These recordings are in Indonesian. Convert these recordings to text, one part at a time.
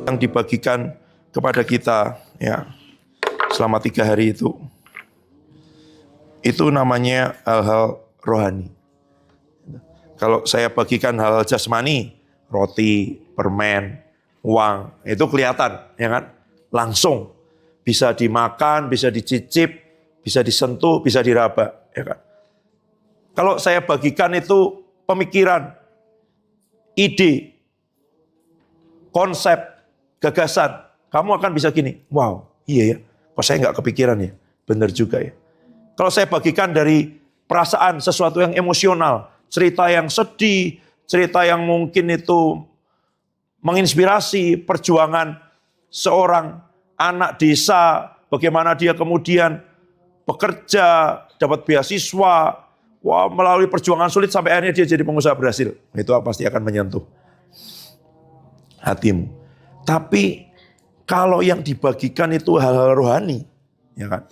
yang dibagikan kepada kita ya selama 3 hari itu namanya hal-hal rohani. Kalau saya bagikan hal-hal jasmani, roti, permen, uang, itu kelihatan ya kan, langsung bisa dimakan, bisa dicicip, bisa disentuh, bisa diraba ya kan. Kalau saya bagikan itu pemikiran, ide, konsep, gagasan, kamu akan bisa gini, wow, iya ya, kok saya nggak kepikiran ya, benar juga ya. Kalau saya bagikan dari perasaan, sesuatu yang emosional, cerita yang sedih, cerita yang mungkin itu menginspirasi perjuangan seorang anak desa, bagaimana dia kemudian bekerja, dapat beasiswa, wah, melalui perjuangan sulit sampai akhirnya dia jadi pengusaha berhasil. Itu pasti akan menyentuh hatimu. Tapi kalau yang dibagikan itu hal-hal rohani, ya kan?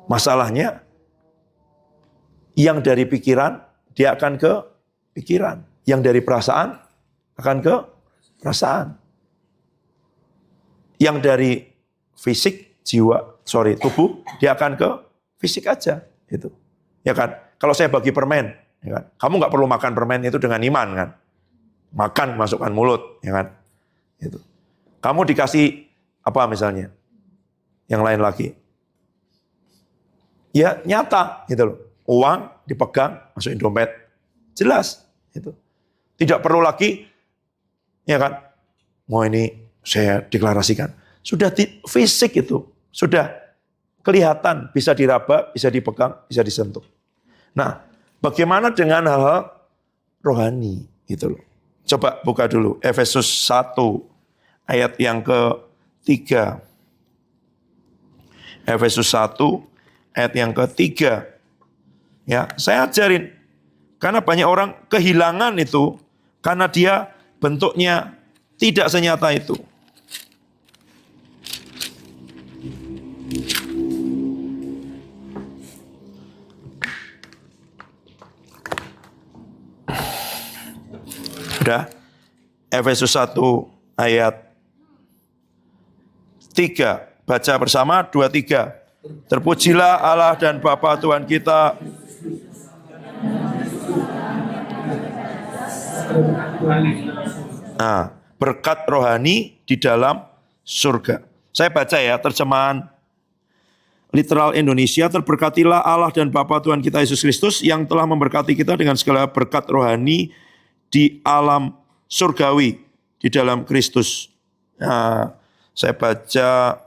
Masalahnya yang dari pikiran dia akan ke pikiran, yang dari perasaan akan ke perasaan. Yang dari fisik, tubuh dia akan ke fisik aja, gitu. Ya kan? Kalau saya bagi permen, ya kan? Kamu nggak perlu makan permen itu dengan iman kan? Makan, masukkan mulut, ya kan? Gitu. Kamu dikasih apa misalnya? Yang lain lagi. Ya nyata gitu loh. Uang dipegang, masukin dompet. Jelas gitu. Tidak perlu lagi ya kan. Mau ini saya deklarasikan. Sudah fisik itu, sudah kelihatan, bisa diraba, bisa dipegang, bisa disentuh. Nah, bagaimana dengan hal-hal rohani gitu loh. Coba buka dulu Efesus 1 ayat yang ke-3. Efesus 1 ayat yang ke-3. Ya, saya ajarin. Karena banyak orang kehilangan itu karena dia bentuknya tidak senyata itu. Sudah? Efesus 1 ayat 3. Baca bersama 2, 3. Terpujilah Allah dan Bapa Tuhan kita. Nah, berkat rohani di dalam surga. Saya baca ya terjemahan literal Indonesia. Terberkatilah Allah dan Bapa Tuhan kita Yesus Kristus yang telah memberkati kita dengan segala berkat rohani di alam surgawi di dalam Kristus. Nah, saya baca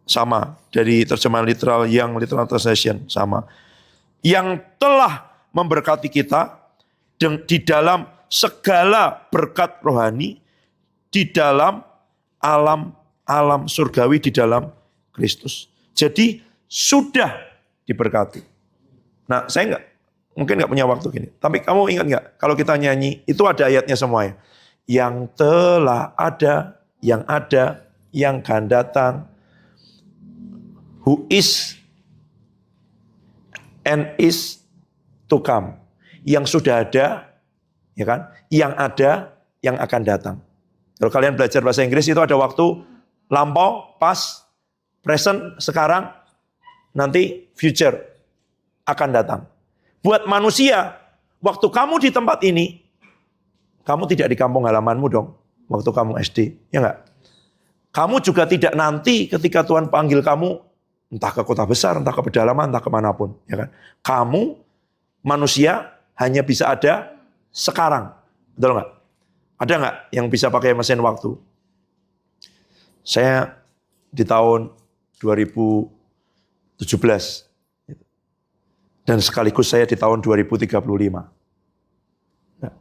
sama dari terjemahan literal yang literal translation sama. Yang telah memberkati kita di dalam segala berkat rohani di dalam alam surgawi di dalam Kristus. Jadi sudah diberkati. Nah, saya mungkin nggak punya waktu gini. Tapi kamu ingat nggak kalau kita nyanyi itu ada ayatnya semua ya. Yang telah ada, yang akan datang. Who is and is to come. Yang sudah ada, ya kan? Yang ada, yang akan datang. Kalau kalian belajar bahasa Inggris itu ada waktu lampau, past, present, sekarang, nanti future akan datang. Buat manusia, waktu kamu di tempat ini, kamu tidak di kampung halamanmu dong, waktu kamu SD, ya enggak? Kamu juga tidak nanti ketika Tuhan panggil kamu, entah ke kota besar, entah ke pedalaman, entah kemanapun, ya kan? Kamu manusia hanya bisa ada sekarang, betul nggak? Ada nggak yang bisa pakai mesin waktu? Saya di tahun 2017 dan sekaligus saya di tahun 2035. Nah,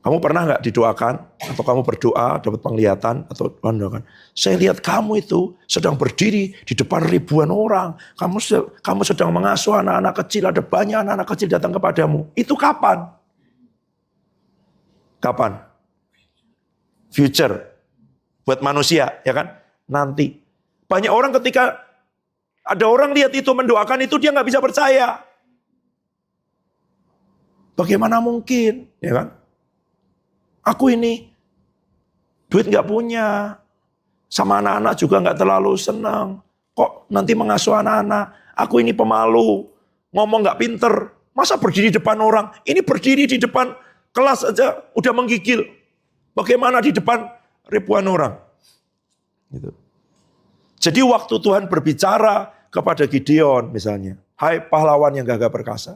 kamu pernah nggak didoakan atau kamu berdoa dapat penglihatan atau Tuhan doakan? Saya lihat kamu itu sedang berdiri di depan ribuan orang. Kamu sedang mengasuh anak-anak kecil, ada banyak anak-anak kecil datang kepadamu. Itu kapan? Kapan? Future. Buat manusia, ya kan? Nanti. Banyak orang ketika ada orang lihat itu, mendoakan itu, dia nggak bisa percaya. Bagaimana mungkin? Ya kan? Aku ini duit nggak punya. Sama anak-anak juga nggak terlalu senang. Kok nanti mengasuh anak-anak? Aku ini pemalu. Ngomong nggak pinter. Masa berdiri di depan orang? Ini berdiri di depan kelas aja udah menggigil. Bagaimana di depan ribuan orang? Gitu. Jadi waktu Tuhan berbicara kepada Gideon misalnya. Hai pahlawan yang gagah perkasa.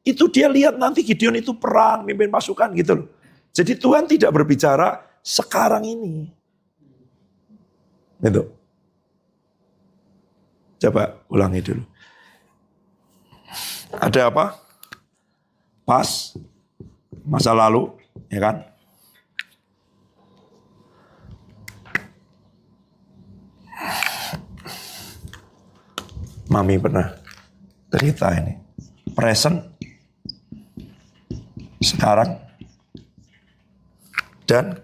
Itu dia lihat nanti Gideon itu perang, mimpin pasukan gitu loh. Jadi Tuhan tidak berbicara sekarang ini. Gitu. Coba ulangi dulu. Ada apa? Pas, masa lalu, ya kan? Mami pernah cerita ini. Present, sekarang, dan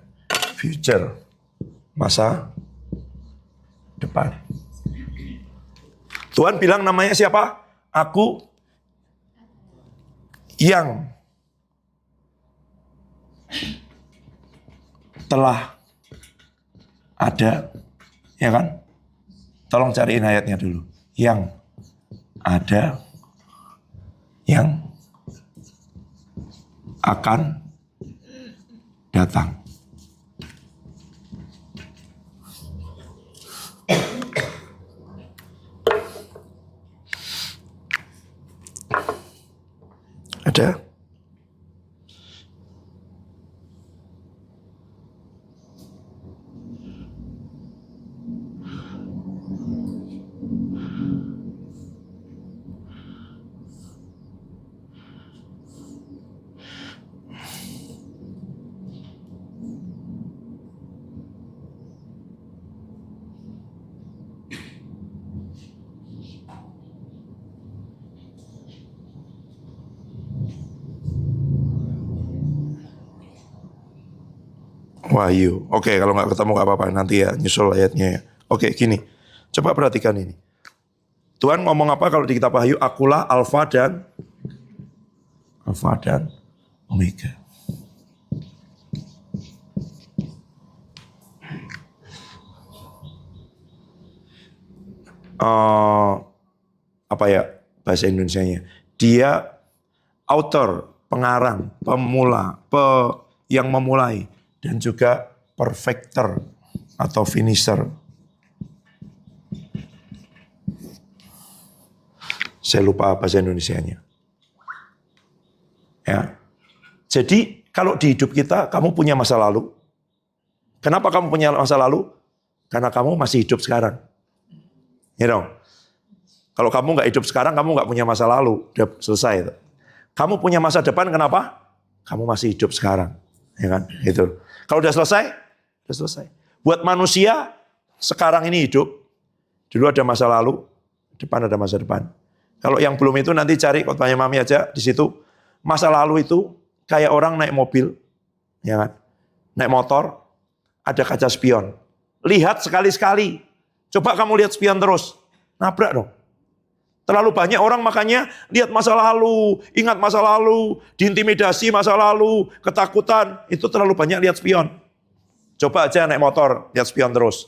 future, masa depan. Tuhan bilang namanya siapa? Aku yang telah ada, ya kan? Tolong cariin ayatnya dulu. Yang ada, yang akan datang. Ada? Wahyu. Oke, kalau nggak ketemu nggak apa-apa. Nanti ya nyusul ayatnya ya. Oke, gini. Coba perhatikan ini. Tuhan ngomong apa kalau di kitab Wahyu? Akulah Alfa dan Omega. Apa ya bahasa Indonesianya? Dia author, pengarang, pemula, yang memulai. Dan juga perfecter atau finisher. Saya lupa bahasa Indonesianya. Ya. Jadi kalau di hidup kita kamu punya masa lalu. Kenapa kamu punya masa lalu? Karena kamu masih hidup sekarang. Ya dong. Kalau kamu nggak hidup sekarang, kamu nggak punya masa lalu. Udah selesai. Kamu punya masa depan, kenapa? Kamu masih hidup sekarang. Ya kan? Itu. Kalau udah selesai, udah selesai. Buat manusia, sekarang ini hidup. Dulu ada masa lalu, depan ada masa depan. Kalau yang belum itu nanti cari khotbahnya Mami aja di situ. Masa lalu itu kayak orang naik mobil, ya kan? Naik motor, ada kaca spion. Lihat sekali-sekali. Coba kamu lihat spion terus, nabrak dong. Terlalu banyak orang makanya lihat masa lalu, ingat masa lalu, diintimidasi masa lalu, ketakutan. Itu terlalu banyak lihat spion. Coba aja naik motor, lihat spion terus.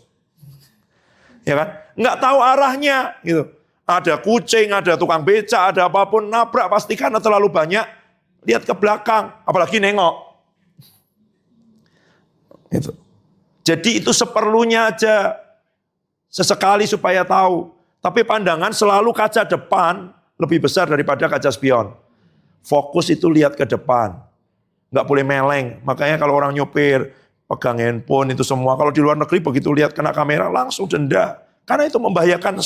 Ya kan? Nggak tahu arahnya. Gitu. Ada kucing, ada tukang beca, ada apapun, nabrak pasti karena terlalu banyak. Lihat ke belakang, apalagi nengok. Gitu. Jadi itu seperlunya aja. Sesekali supaya tahu. Tapi pandangan selalu kaca depan lebih besar daripada kaca spion. Fokus itu lihat ke depan. Nggak boleh meleng. Makanya kalau orang nyopir, pegang handphone itu semua. Kalau di luar negeri begitu lihat kena kamera langsung denda. Karena itu membahayakan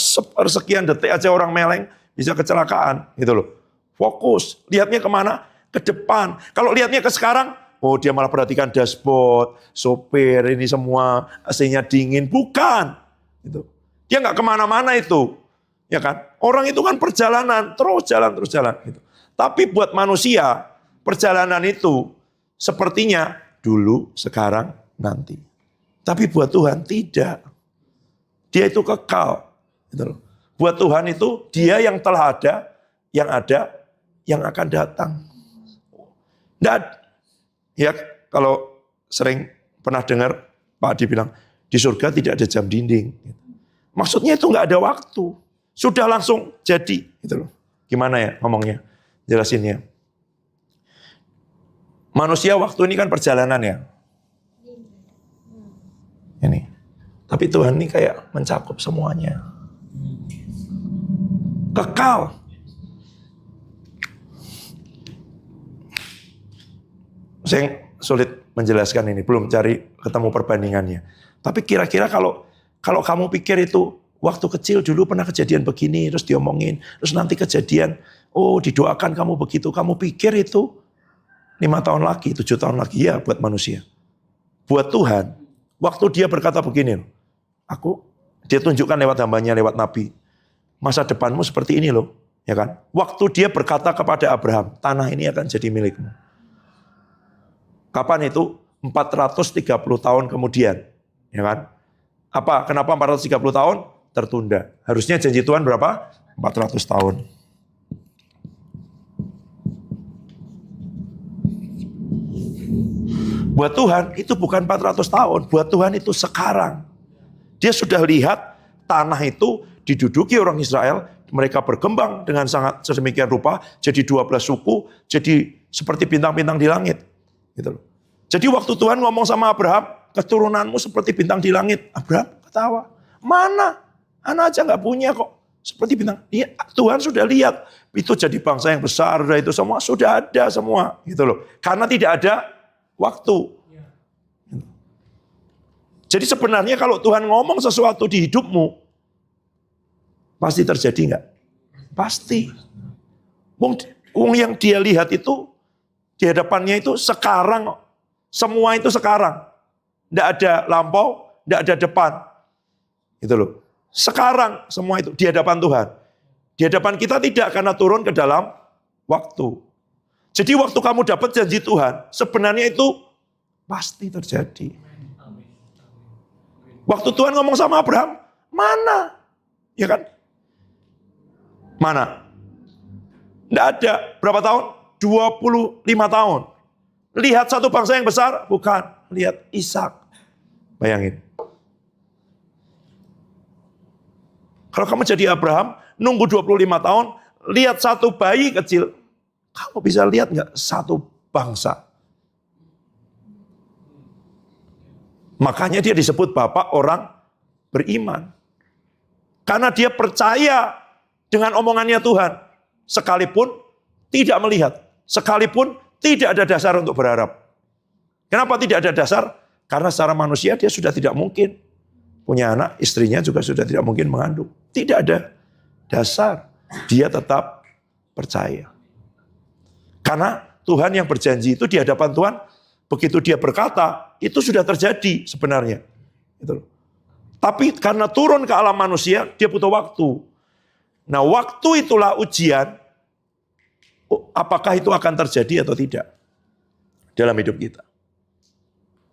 sekian detik aja orang meleng bisa kecelakaan. Gitu loh. Fokus. Lihatnya kemana? Ke depan. Kalau lihatnya ke sekarang, oh dia malah perhatikan dashboard, sopir, ini semua AC-nya dingin. Bukan. Gitu. Dia nggak kemana-mana itu, ya kan? Orang itu kan perjalanan, terus jalan. Gitu. Tapi buat manusia, perjalanan itu sepertinya dulu, sekarang, nanti. Tapi buat Tuhan tidak. Dia itu kekal. Gitu loh. Buat Tuhan itu dia yang telah ada, yang akan datang. Dan ya kalau sering pernah dengar Pak Adi bilang, di surga tidak ada jam dinding. Maksudnya itu nggak ada waktu. Sudah langsung jadi. Gitu loh. Gimana ya ngomongnya? Jelasinnya. Manusia waktu ini kan perjalanan ya. Ini. Tapi Tuhan ini kayak mencakup semuanya. Kekal. Saya sulit menjelaskan ini, belum cari ketemu perbandingannya. Tapi kira-kira kalau kamu pikir itu waktu kecil dulu pernah kejadian begini, terus diomongin, terus nanti kejadian, oh didoakan kamu begitu, kamu pikir itu 5 tahun lagi, 7 tahun lagi, ya buat manusia. Buat Tuhan, waktu dia berkata begini, dia tunjukkan lewat hambanya, lewat nabi, masa depanmu seperti ini loh, ya kan? Waktu dia berkata kepada Abraham, tanah ini akan jadi milikmu. Kapan itu? 430 tahun kemudian. Ya kan? Kenapa 430 tahun? Tertunda. Harusnya janji Tuhan berapa? 400 tahun. Buat Tuhan itu bukan 400 tahun. Buat Tuhan itu sekarang. Dia sudah lihat tanah itu diduduki orang Israel. Mereka berkembang dengan sangat sedemikian rupa. Jadi 12 suku. Jadi seperti bintang-bintang di langit. Gitu loh. Jadi waktu Tuhan ngomong sama Abraham, keturunanmu seperti bintang di langit. Abraham ketawa, mana? Anak aja nggak punya kok. Seperti bintang. Ya, Tuhan sudah lihat, itu jadi bangsa yang besar, itu semua sudah ada semua. Gitu loh. Karena tidak ada waktu. Jadi sebenarnya kalau Tuhan ngomong sesuatu di hidupmu, pasti terjadi nggak? Pasti. Wong yang dia lihat itu, di hadapannya itu sekarang. Semua itu sekarang. Tidak ada lampau, tidak ada depan. Itu loh. Sekarang semua itu di hadapan Tuhan. Di hadapan kita tidak, karena turun ke dalam waktu. Jadi waktu kamu dapat janji Tuhan, sebenarnya itu pasti terjadi. Waktu Tuhan ngomong sama Abraham, mana? Ya kan? Mana? Tidak ada. Berapa tahun? 25 tahun. Lihat satu bangsa yang besar? Bukan. Lihat Ishak. Bayangin. Kalau kamu jadi Abraham, nunggu 25 tahun, lihat satu bayi kecil. Kamu bisa lihat nggak satu bangsa? Makanya dia disebut bapak orang beriman. Karena dia percaya dengan omongannya Tuhan. Sekalipun tidak melihat. Sekalipun tidak ada dasar untuk berharap. Kenapa tidak ada dasar? Karena secara manusia dia sudah tidak mungkin punya anak, istrinya juga sudah tidak mungkin mengandung. Tidak ada dasar. Dia tetap percaya. Karena Tuhan yang berjanji itu di hadapan Tuhan, begitu dia berkata, itu sudah terjadi sebenarnya. Gitu. Tapi karena turun ke alam manusia, dia butuh waktu. Nah, waktu itulah ujian. Apakah itu akan terjadi atau tidak dalam hidup kita?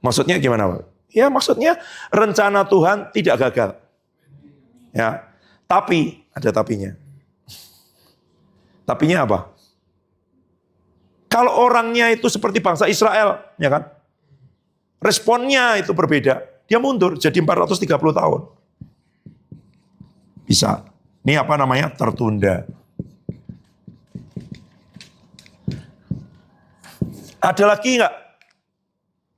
Maksudnya gimana, Pak? Ya, maksudnya rencana Tuhan tidak gagal. Ya, tapi ada tapinya. Tapinya apa? Kalau orangnya itu seperti bangsa Israel, ya kan? Responnya itu berbeda. Dia mundur jadi 430 tahun. Bisa. Ini apa namanya? Tertunda. Ada lagi enggak?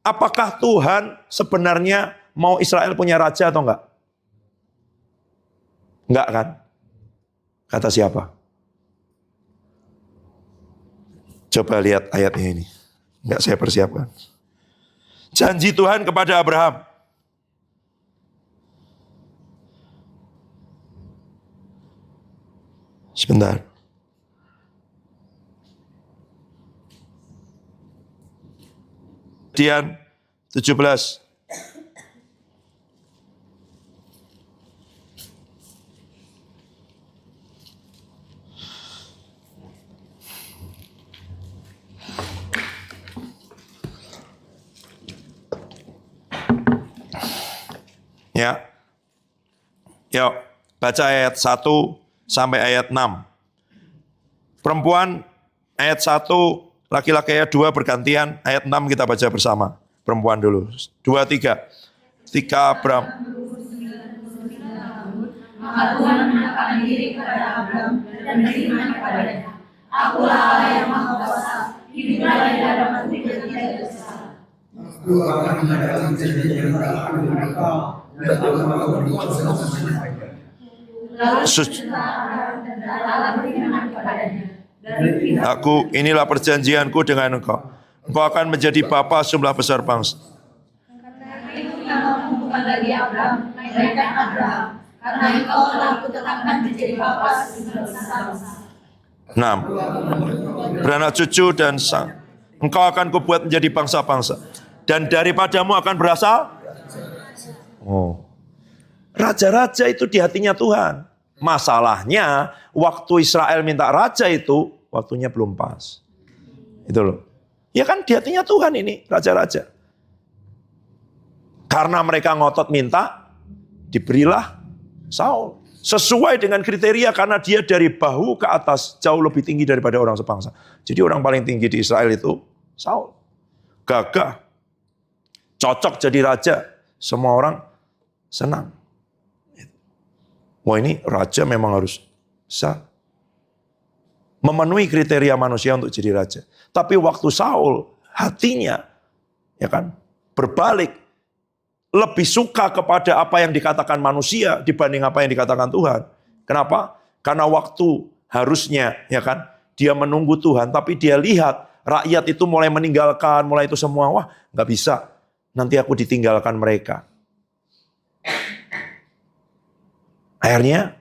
Apakah Tuhan sebenarnya mau Israel punya raja atau enggak? Enggak kan? Kata siapa? Coba lihat ayatnya ini. Enggak saya persiapkan. Janji Tuhan kepada Abraham. Sebentar. Kejadian 17. Ya. Yuk, baca ayat 1 sampai ayat 6. Perempuan ayat 1, laki-laki ayat 2 bergantian, ayat 6 kita baca bersama. perempuan dulu. 2, 3. Ketika Abram. Maka Tuhan menampakkan diri kepada Abram dan berfirman kepadanya, Akulah Allah yang Maha Kuasa, hiduplah di dalam negeri yang tidak berdosa. Aku akan mengadakan janji yang tak akan mereka dan aku akan berbuat selamanya. Lalu Allah berfirman kepadanya, inilah perjanjianku dengan engkau. Engkau akan menjadi bapa sejumlah besar bangsa. Karena itu namamu bukan lagi Abram, melainkan Abraham. Karena engkau telah kutetapkan menjadi bapa sejumlah besar bangsa. 6. Beranak cucu dan sang. Engkau akan kubuat menjadi bangsa-bangsa. Dan daripadamu akan berasal. Raja-raja itu di hatinya Tuhan. Masalahnya, waktu Israel minta raja itu, waktunya belum pas. Itu loh. Ya kan di hatinya Tuhan ini, raja-raja. Karena mereka ngotot minta, diberilah Saul. Sesuai dengan kriteria karena dia dari bahu ke atas jauh lebih tinggi daripada orang sebangsa. Jadi orang paling tinggi di Israel itu Saul. Gagah. Cocok jadi raja. Semua orang senang. Wah ini raja memang harus bisa memenuhi kriteria manusia untuk jadi raja. Tapi waktu Saul hatinya ya kan berbalik, lebih suka kepada apa yang dikatakan manusia dibanding apa yang dikatakan Tuhan. Kenapa? Karena waktu harusnya ya kan dia menunggu Tuhan, tapi dia lihat rakyat itu mulai meninggalkan, mulai itu semua, wah nggak bisa, nanti aku ditinggalkan mereka. Akhirnya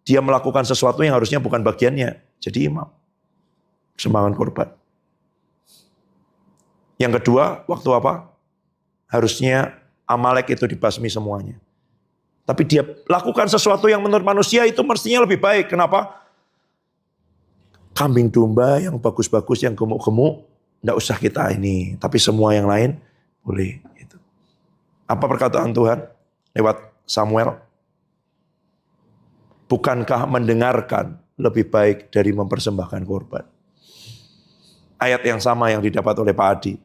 dia melakukan sesuatu yang harusnya bukan bagiannya, jadi imam, persembahan korban. Yang kedua, waktu apa? Harusnya Amalek itu dibasmi semuanya. Tapi dia lakukan sesuatu yang menurut manusia itu mestinya lebih baik. Kenapa? Kambing domba yang bagus-bagus, yang gemuk-gemuk, enggak usah kita ini. Tapi semua yang lain boleh. Gitu. Apa perkataan Tuhan lewat Samuel? Bukankah mendengarkan lebih baik dari mempersembahkan korban? Ayat yang sama yang didapat oleh Pak Adi.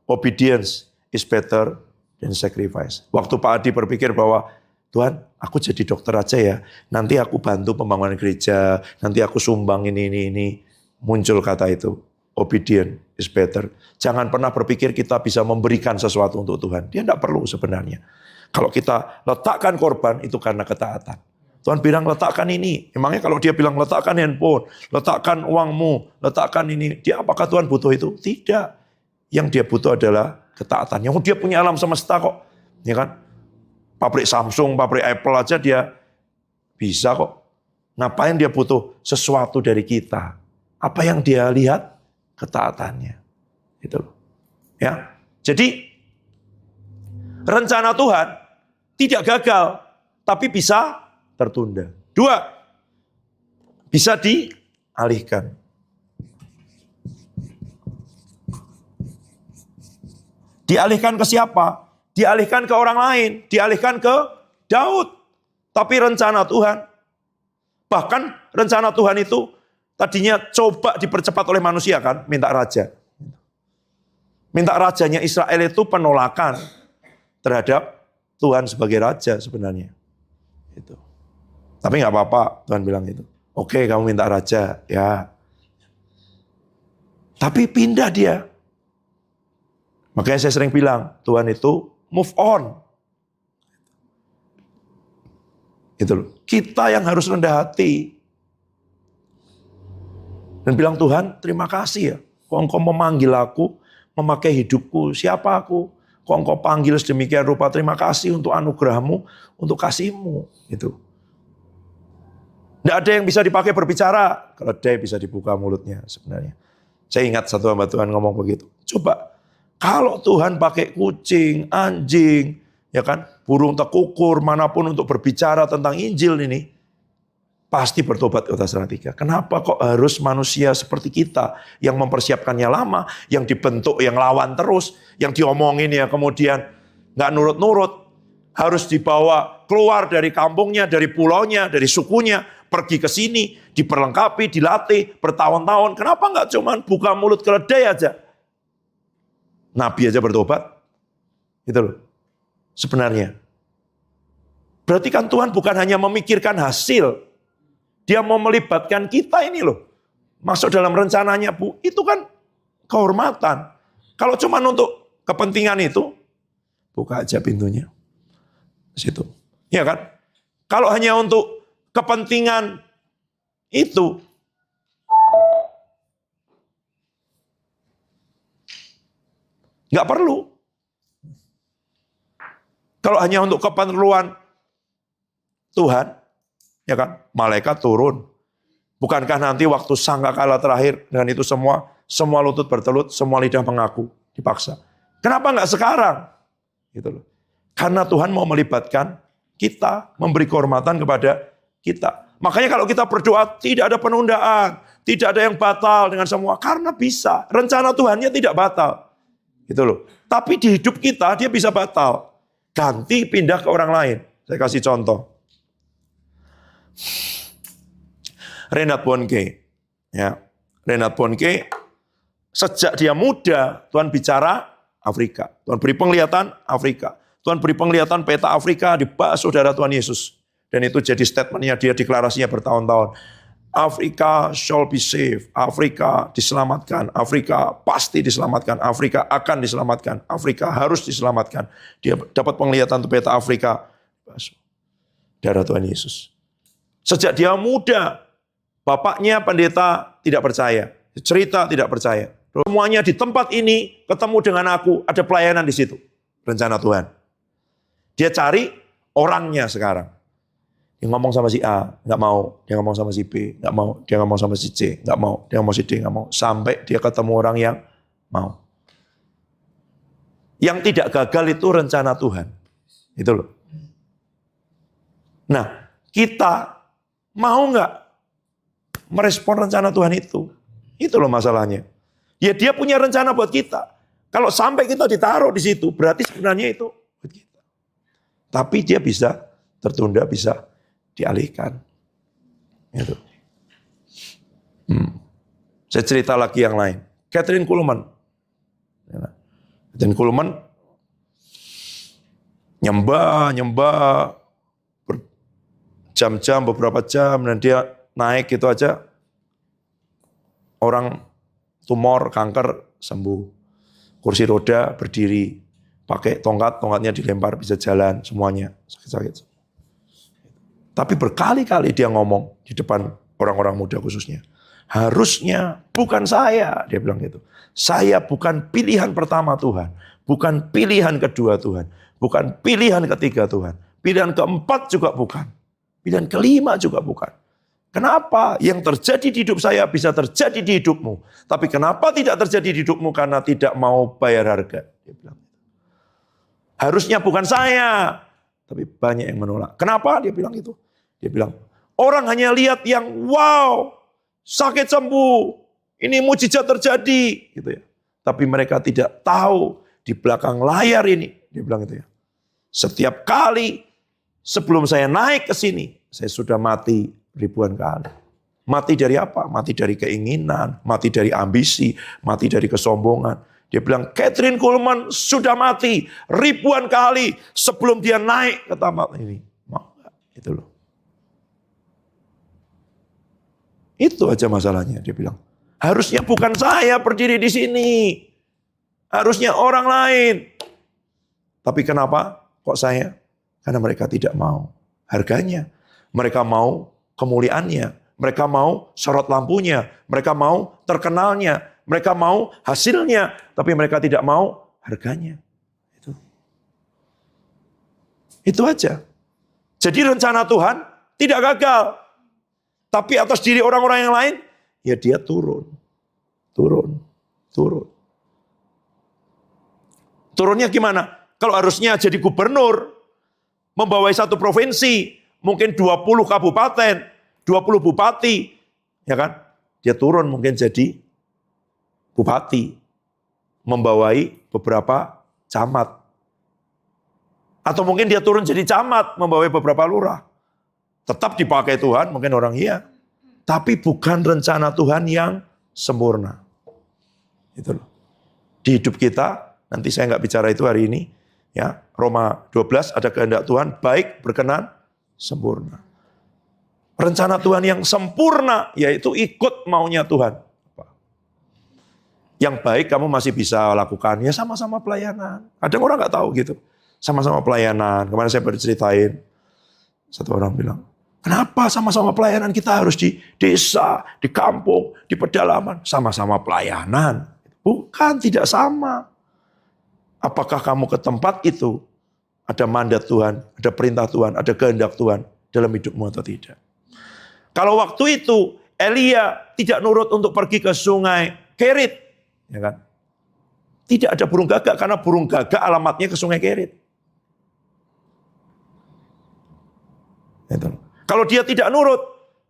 Obedience is better than sacrifice. Waktu Pak Adi berpikir bahwa Tuhan, aku jadi dokter aja ya. Nanti aku bantu pembangunan gereja. Nanti aku sumbang ini. Muncul kata itu. Obedient is better. Jangan pernah berpikir kita bisa memberikan sesuatu untuk Tuhan. Dia tidak perlu sebenarnya. Kalau kita letakkan korban itu karena ketaatan. Tuhan bilang letakkan ini. Emangnya kalau dia bilang letakkan handphone, letakkan uangmu, letakkan ini. Dia apakah Tuhan butuh itu? Tidak. Yang dia butuh adalah ketaatan. Yang dia punya alam semesta kok. Ya kan? Pabrik Samsung, pabrik Apple aja dia bisa kok. Ngapain dia butuh sesuatu dari kita? Apa yang dia lihat? Ketaatannya. Gitu loh. Ya. Jadi rencana Tuhan tidak gagal, tapi bisa tertunda. 2, bisa dialihkan. Dialihkan ke siapa? Dialihkan ke orang lain, dialihkan ke Daud. Tapi rencana Tuhan, bahkan rencana Tuhan itu tadinya coba dipercepat oleh manusia kan, minta raja. Minta rajanya Israel itu penolakan terhadap Tuhan sebagai raja sebenarnya. Itu. Tapi nggak apa-apa, Tuhan bilang gitu. Oke, kamu minta raja, ya. Tapi pindah dia. Makanya saya sering bilang, Tuhan itu move on. Itu loh. Kita yang harus rendah hati. Dan bilang, Tuhan terima kasih ya. Kok engkau memanggil aku, memakai hidupku. Siapa aku? Kok engkau panggil sedemikian rupa. Terima kasih untuk anugerahmu, untuk kasihmu. Gitu. Tidak ada yang bisa dipakai berbicara. Kalau dia bisa dibuka mulutnya sebenarnya. Saya ingat satu hamba Tuhan ngomong begitu. Coba, kalau Tuhan pakai kucing, anjing, ya kan, burung tekukur, manapun untuk berbicara tentang Injil ini, pasti bertobat kota Salatiga. Kenapa kok harus manusia seperti kita yang mempersiapkannya lama, yang dibentuk, yang lawan terus, yang diomongin ya kemudian nggak nurut-nurut, harus dibawa keluar dari kampungnya, dari pulaunya, dari sukunya, pergi ke sini, diperlengkapi, dilatih, bertahun-tahun. Kenapa nggak cuman buka mulut keledai aja? Nabi aja bertobat, Gitu loh. Sebenarnya. Berarti kan Tuhan bukan hanya memikirkan hasil. Dia mau melibatkan kita ini loh. Masuk dalam rencananya, Bu. Itu kan kehormatan. Kalau cuma untuk kepentingan itu, buka aja pintunya. Situ. Ya kan? Kalau hanya untuk kepentingan itu, nggak perlu. Kalau hanya untuk keperluan Tuhan, ya kan, malaikat turun. Bukankah nanti waktu sangkakala terakhir dengan itu semua lutut bertelut, semua lidah mengaku, dipaksa. Kenapa nggak sekarang? Gitu loh. Karena Tuhan mau melibatkan kita, memberi kehormatan kepada kita. Makanya kalau kita berdoa tidak ada penundaan, tidak ada yang batal dengan semua, karena bisa. Rencana Tuhannya tidak batal. Gitu loh. Tapi di hidup kita dia bisa batal. Ganti pindah ke orang lain. Saya kasih contoh. Reinhard Bonnke, ya, Reinhard Bonnke sejak dia muda Tuhan bicara Afrika, Tuhan beri penglihatan Afrika, Tuhan beri penglihatan peta Afrika dibahas saudara Tuhan Yesus, dan itu jadi statementnya dia, deklarasinya bertahun-tahun. Afrika shall be saved, Afrika diselamatkan, Afrika pasti diselamatkan, Afrika akan diselamatkan, Afrika harus diselamatkan. Dia dapat penglihatan peta Afrika, saudara Tuhan Yesus. Sejak dia muda, bapaknya pendeta tidak percaya, cerita tidak percaya. Semuanya di tempat ini ketemu dengan aku, ada pelayanan di situ. Rencana Tuhan. Dia cari orangnya sekarang. Dia ngomong sama si A, nggak mau. Dia ngomong sama si B, nggak mau. Dia ngomong sama si C, nggak mau. Dia ngomong si D, nggak mau. Sampai dia ketemu orang yang mau. Yang tidak gagal itu rencana Tuhan. Itu loh. Nah, kita mau nggak merespon rencana Tuhan itu? Itu loh masalahnya. Ya dia punya rencana buat kita. Kalau sampai kita ditaruh di situ, berarti sebenarnya itu buat kita. Tapi dia bisa tertunda, bisa dialihkan. Gitu. Saya cerita lagi yang lain. Kathryn Kuhlman. Kathryn Kuhlman nyembah jam-jam, beberapa jam, dan dia naik gitu aja, orang tumor, kanker, sembuh. Kursi roda, berdiri, pakai tongkatnya dilempar, bisa jalan, semuanya, sakit-sakit. Tapi berkali-kali dia ngomong di depan orang-orang muda khususnya, harusnya bukan saya, dia bilang gitu. Saya bukan pilihan pertama Tuhan, bukan pilihan kedua Tuhan, bukan pilihan ketiga Tuhan, pilihan keempat juga bukan. Pilihan kelima juga bukan. Kenapa? Yang terjadi di hidup saya bisa terjadi di hidupmu. Tapi kenapa tidak terjadi di hidupmu? Karena tidak mau bayar harga. Dia bilang. Harusnya bukan saya. Tapi banyak yang menolak. Kenapa? Dia bilang itu. Dia bilang, orang hanya lihat yang wow, sakit sembuh. Ini mujizat terjadi. Gitu ya. Tapi mereka tidak tahu di belakang layar ini. Dia bilang itu ya. Setiap kali sebelum saya naik ke sini, saya sudah mati ribuan kali. Mati dari apa? Mati dari keinginan, mati dari ambisi, mati dari kesombongan. Dia bilang, Kathryn Kuhlman sudah mati ribuan kali sebelum dia naik ke tempat ini. Mau gak? Itu loh. Itu aja masalahnya, dia bilang. Harusnya bukan saya berdiri di sini. Harusnya orang lain. Tapi kenapa kok saya? Karena mereka tidak mau harganya. Mereka mau kemuliaannya. Mereka mau sorot lampunya. Mereka mau terkenalnya. Mereka mau hasilnya. Tapi mereka tidak mau harganya. Itu aja. Jadi rencana Tuhan tidak gagal. Tapi atas diri orang-orang yang lain, ya dia turun. Turunnya gimana? Kalau harusnya jadi gubernur, membawai satu provinsi, mungkin 20 kabupaten, 20 bupati, ya kan? Dia turun mungkin jadi bupati, membawai beberapa camat. Atau mungkin dia turun jadi camat, membawai beberapa lurah. Tetap dipakai Tuhan, mungkin orang iya. Tapi bukan rencana Tuhan yang sempurna. Itu loh. Di hidup kita, nanti saya nggak bicara itu hari ini, Ya, Roma 12 ada kehendak Tuhan baik, berkenan, sempurna. Rencana Tuhan yang sempurna yaitu ikut maunya Tuhan. Yang baik kamu masih bisa lakukan, ya sama-sama pelayanan. Kadang orang nggak tahu gitu, sama-sama pelayanan. Kemarin saya berceritain, satu orang bilang, kenapa sama-sama pelayanan kita harus di desa, di kampung, di pedalaman, sama-sama pelayanan? Bukan, tidak sama. Apakah kamu ke tempat itu ada mandat Tuhan, ada perintah Tuhan, ada kehendak Tuhan dalam hidupmu atau tidak? Kalau waktu itu Elia tidak nurut untuk pergi ke sungai Kerit, ya kan? Tidak ada burung gagak karena burung gagak alamatnya ke sungai Kerit. Itu. Kalau dia tidak nurut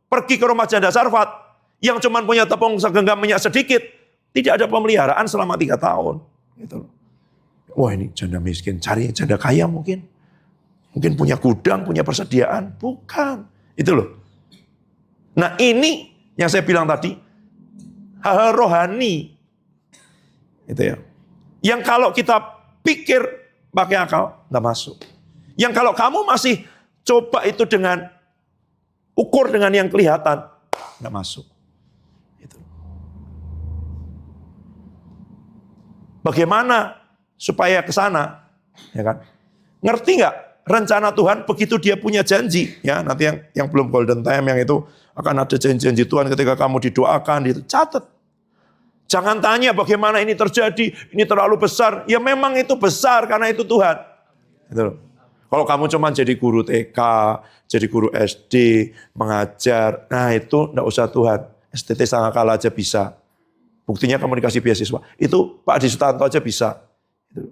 pergi ke rumah janda Sarfat yang cuma punya tepung segenggam minyak sedikit, tidak ada pemeliharaan selama 3 tahun. Gitu. Wah, ini janda miskin, cari janda kaya mungkin. Mungkin punya gudang, punya persediaan. Bukan. Itu loh. Nah ini yang saya bilang tadi, hal rohani. Itu ya. Yang kalau kita pikir pakai akal, nggak masuk. Yang kalau kamu masih coba itu dengan ukur dengan yang kelihatan, nggak masuk. Itu. Bagaimana supaya ke sana? Ya kan? Ngerti nggak rencana Tuhan begitu dia punya janji? Ya, nanti yang belum golden time yang itu akan ada janji-janji Tuhan ketika kamu didoakan, itu catat. Jangan tanya bagaimana ini terjadi, ini terlalu besar. Ya memang itu besar karena itu Tuhan. Gitu. Kalau kamu cuma jadi guru TK, jadi guru SD, mengajar, nah itu enggak usah Tuhan. STT Sangakala aja bisa. Buktinya kamu dikasih beasiswa. Itu Pak Adi Sutanto aja bisa. Gitu.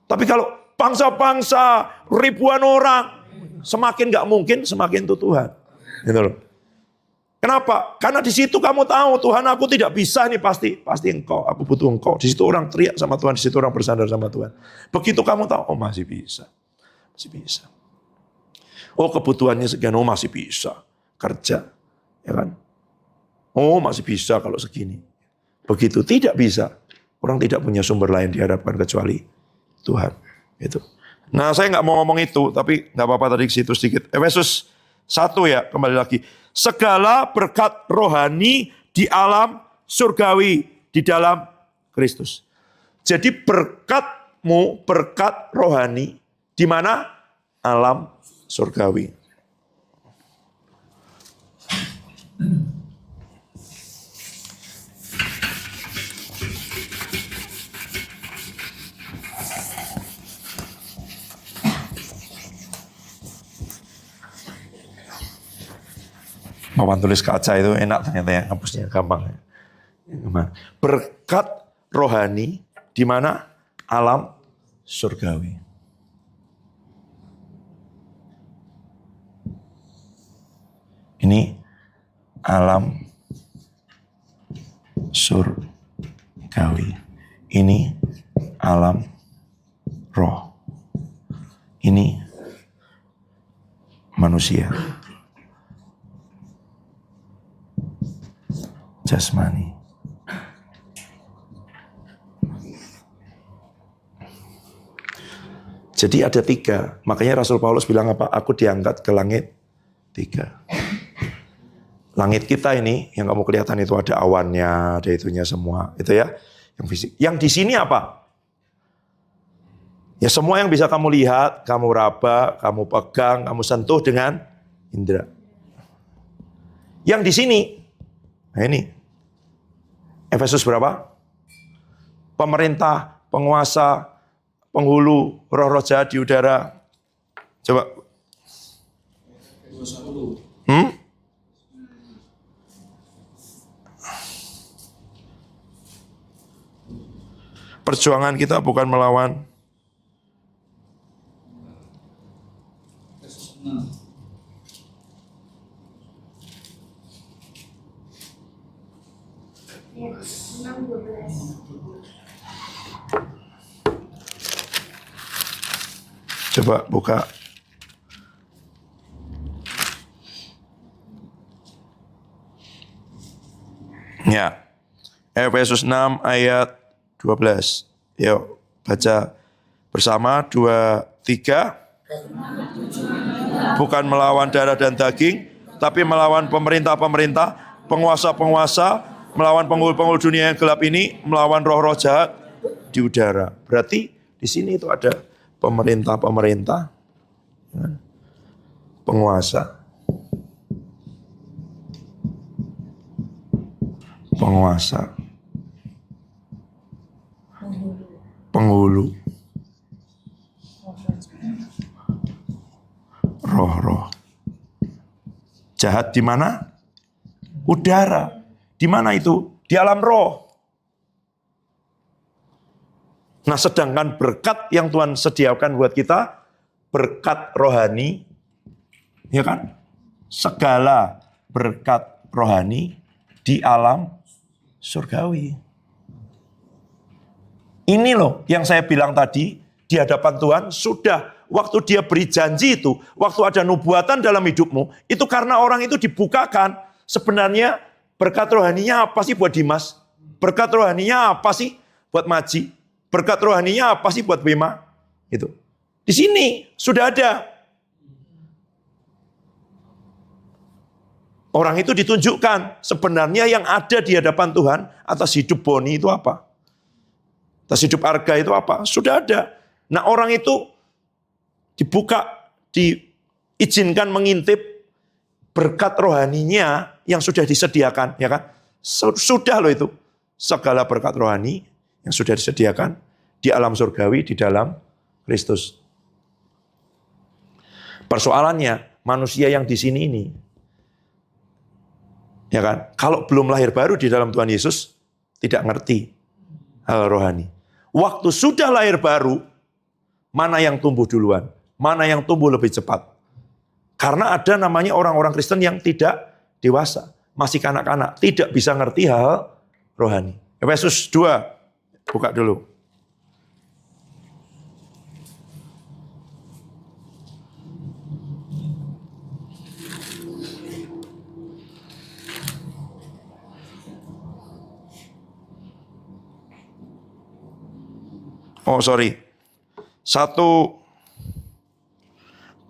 Tapi kalau bangsa-bangsa, ribuan orang, semakin nggak mungkin, semakin itu Tuhan. Gitu loh. Kenapa? Karena di situ kamu tahu Tuhan, aku tidak bisa nih, pasti Engkau, aku butuh Engkau. Di situ orang teriak sama Tuhan, di situ orang bersandar sama Tuhan. Begitu kamu tahu, oh masih bisa. Oh kebutuhannya sekian, oh masih bisa kerja, ya kan? Oh masih bisa kalau segini. Begitu tidak bisa, orang tidak punya sumber lain dihadapkan kecuali Tuhan. Itu. Nah saya nggak mau ngomong itu, tapi nggak apa-apa tadi ke situ sedikit. Efesus 1 ya, kembali lagi. Segala berkat rohani di alam surgawi di dalam Kristus. Jadi berkatmu, berkat rohani di mana? Alam surgawi. Papan tulis kaca itu enak ternyata ya, ngapusnya gampang. Berkat rohani di mana? Alam surgawi. Ini alam surgawi. Ini alam roh. Ini manusia. Jasmani. Jadi ada 3. Makanya Rasul Paulus bilang apa? Aku diangkat ke langit 3. Langit kita ini, yang kamu kelihatan itu ada awannya, ada itunya semua. Itu ya, yang fisik. Yang di sini apa? Ya semua yang bisa kamu lihat, kamu raba, kamu pegang, kamu sentuh dengan indera. Yang di sini, nah ini, Efesus berapa? Pemerintah, penguasa, penghulu, roh-roh jahat di udara. Coba. Perjuangan kita bukan melawan. Coba buka. Ya. Efesus 6 ayat 12. Yuk baca. Bersama 2, 3. Bukan melawan darah dan daging, tapi melawan pemerintah-pemerintah, penguasa-penguasa, melawan penghulu-penghulu dunia yang gelap ini, melawan roh-roh jahat di udara. Berarti di sini itu ada pemerintah-pemerintah, penguasa, penghulu, roh-roh jahat di mana? Udara. Di mana itu? Di alam roh. Nah, sedangkan berkat yang Tuhan sediakan buat kita, berkat rohani, ya kan? Segala berkat rohani di alam surgawi. Ini loh yang saya bilang tadi, di hadapan Tuhan sudah waktu dia beri janji itu, waktu ada nubuatan dalam hidupmu, itu karena orang itu dibukakan. Sebenarnya berkat rohaninya apa sih buat Dimas? Berkat rohaninya apa sih buat Maji? Berkat rohaninya apa sih buat Bima? Itu. Di sini sudah ada. Orang itu ditunjukkan sebenarnya yang ada di hadapan Tuhan atas hidup Boni itu apa? Atas hidup Arga itu apa? Sudah ada. Nah, orang itu dibuka, diizinkan mengintip berkat rohaninya yang sudah disediakan, ya kan? Sudah loh itu. Segala berkat rohani yang sudah disediakan di alam surgawi di dalam Kristus. Persoalannya manusia yang di sini ini, ya kan? Kalau belum lahir baru di dalam Tuhan Yesus tidak ngerti hal rohani. Waktu sudah lahir baru, mana yang tumbuh duluan? Mana yang tumbuh lebih cepat? Karena ada namanya orang-orang Kristen yang tidak dewasa, masih kanak-kanak, tidak bisa ngerti hal rohani. Efesus 2, buka dulu. Oh sorry, 1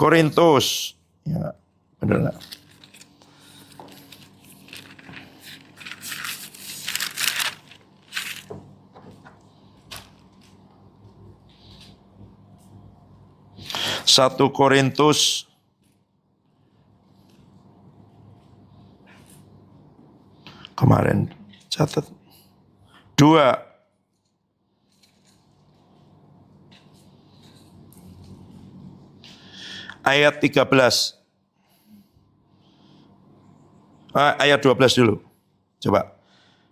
Korintus, ya benar. Satu Korintus kemarin catat 2 ayat 13. Ayat 12 dulu. Coba.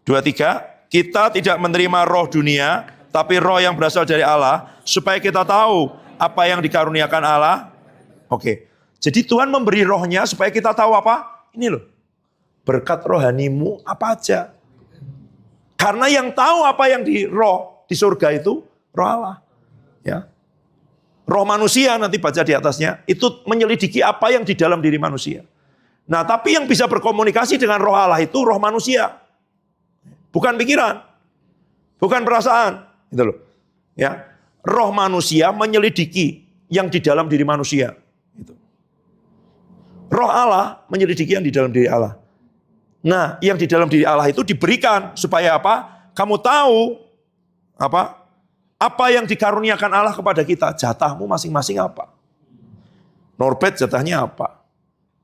23, kita tidak menerima roh dunia, tapi roh yang berasal dari Allah, supaya kita tahu apa yang dikaruniakan Allah. Oke. Jadi Tuhan memberi rohnya supaya kita tahu apa? Ini loh. Berkat rohanimu apa aja. Karena yang tahu apa yang di roh, di surga itu, roh Allah. Ya. Roh manusia nanti baca di atasnya, itu menyelidiki apa yang di dalam diri manusia. Nah, tapi yang bisa berkomunikasi dengan roh Allah itu roh manusia. Bukan pikiran. Bukan perasaan. Gitu loh. Ya. Roh manusia menyelidiki yang di dalam diri manusia. Gitu. Roh Allah menyelidiki yang di dalam diri Allah. Nah, yang di dalam diri Allah itu diberikan supaya apa? Kamu tahu apa yang dikaruniakan Allah kepada kita. Jatahmu masing-masing apa? Norbert jatahnya apa?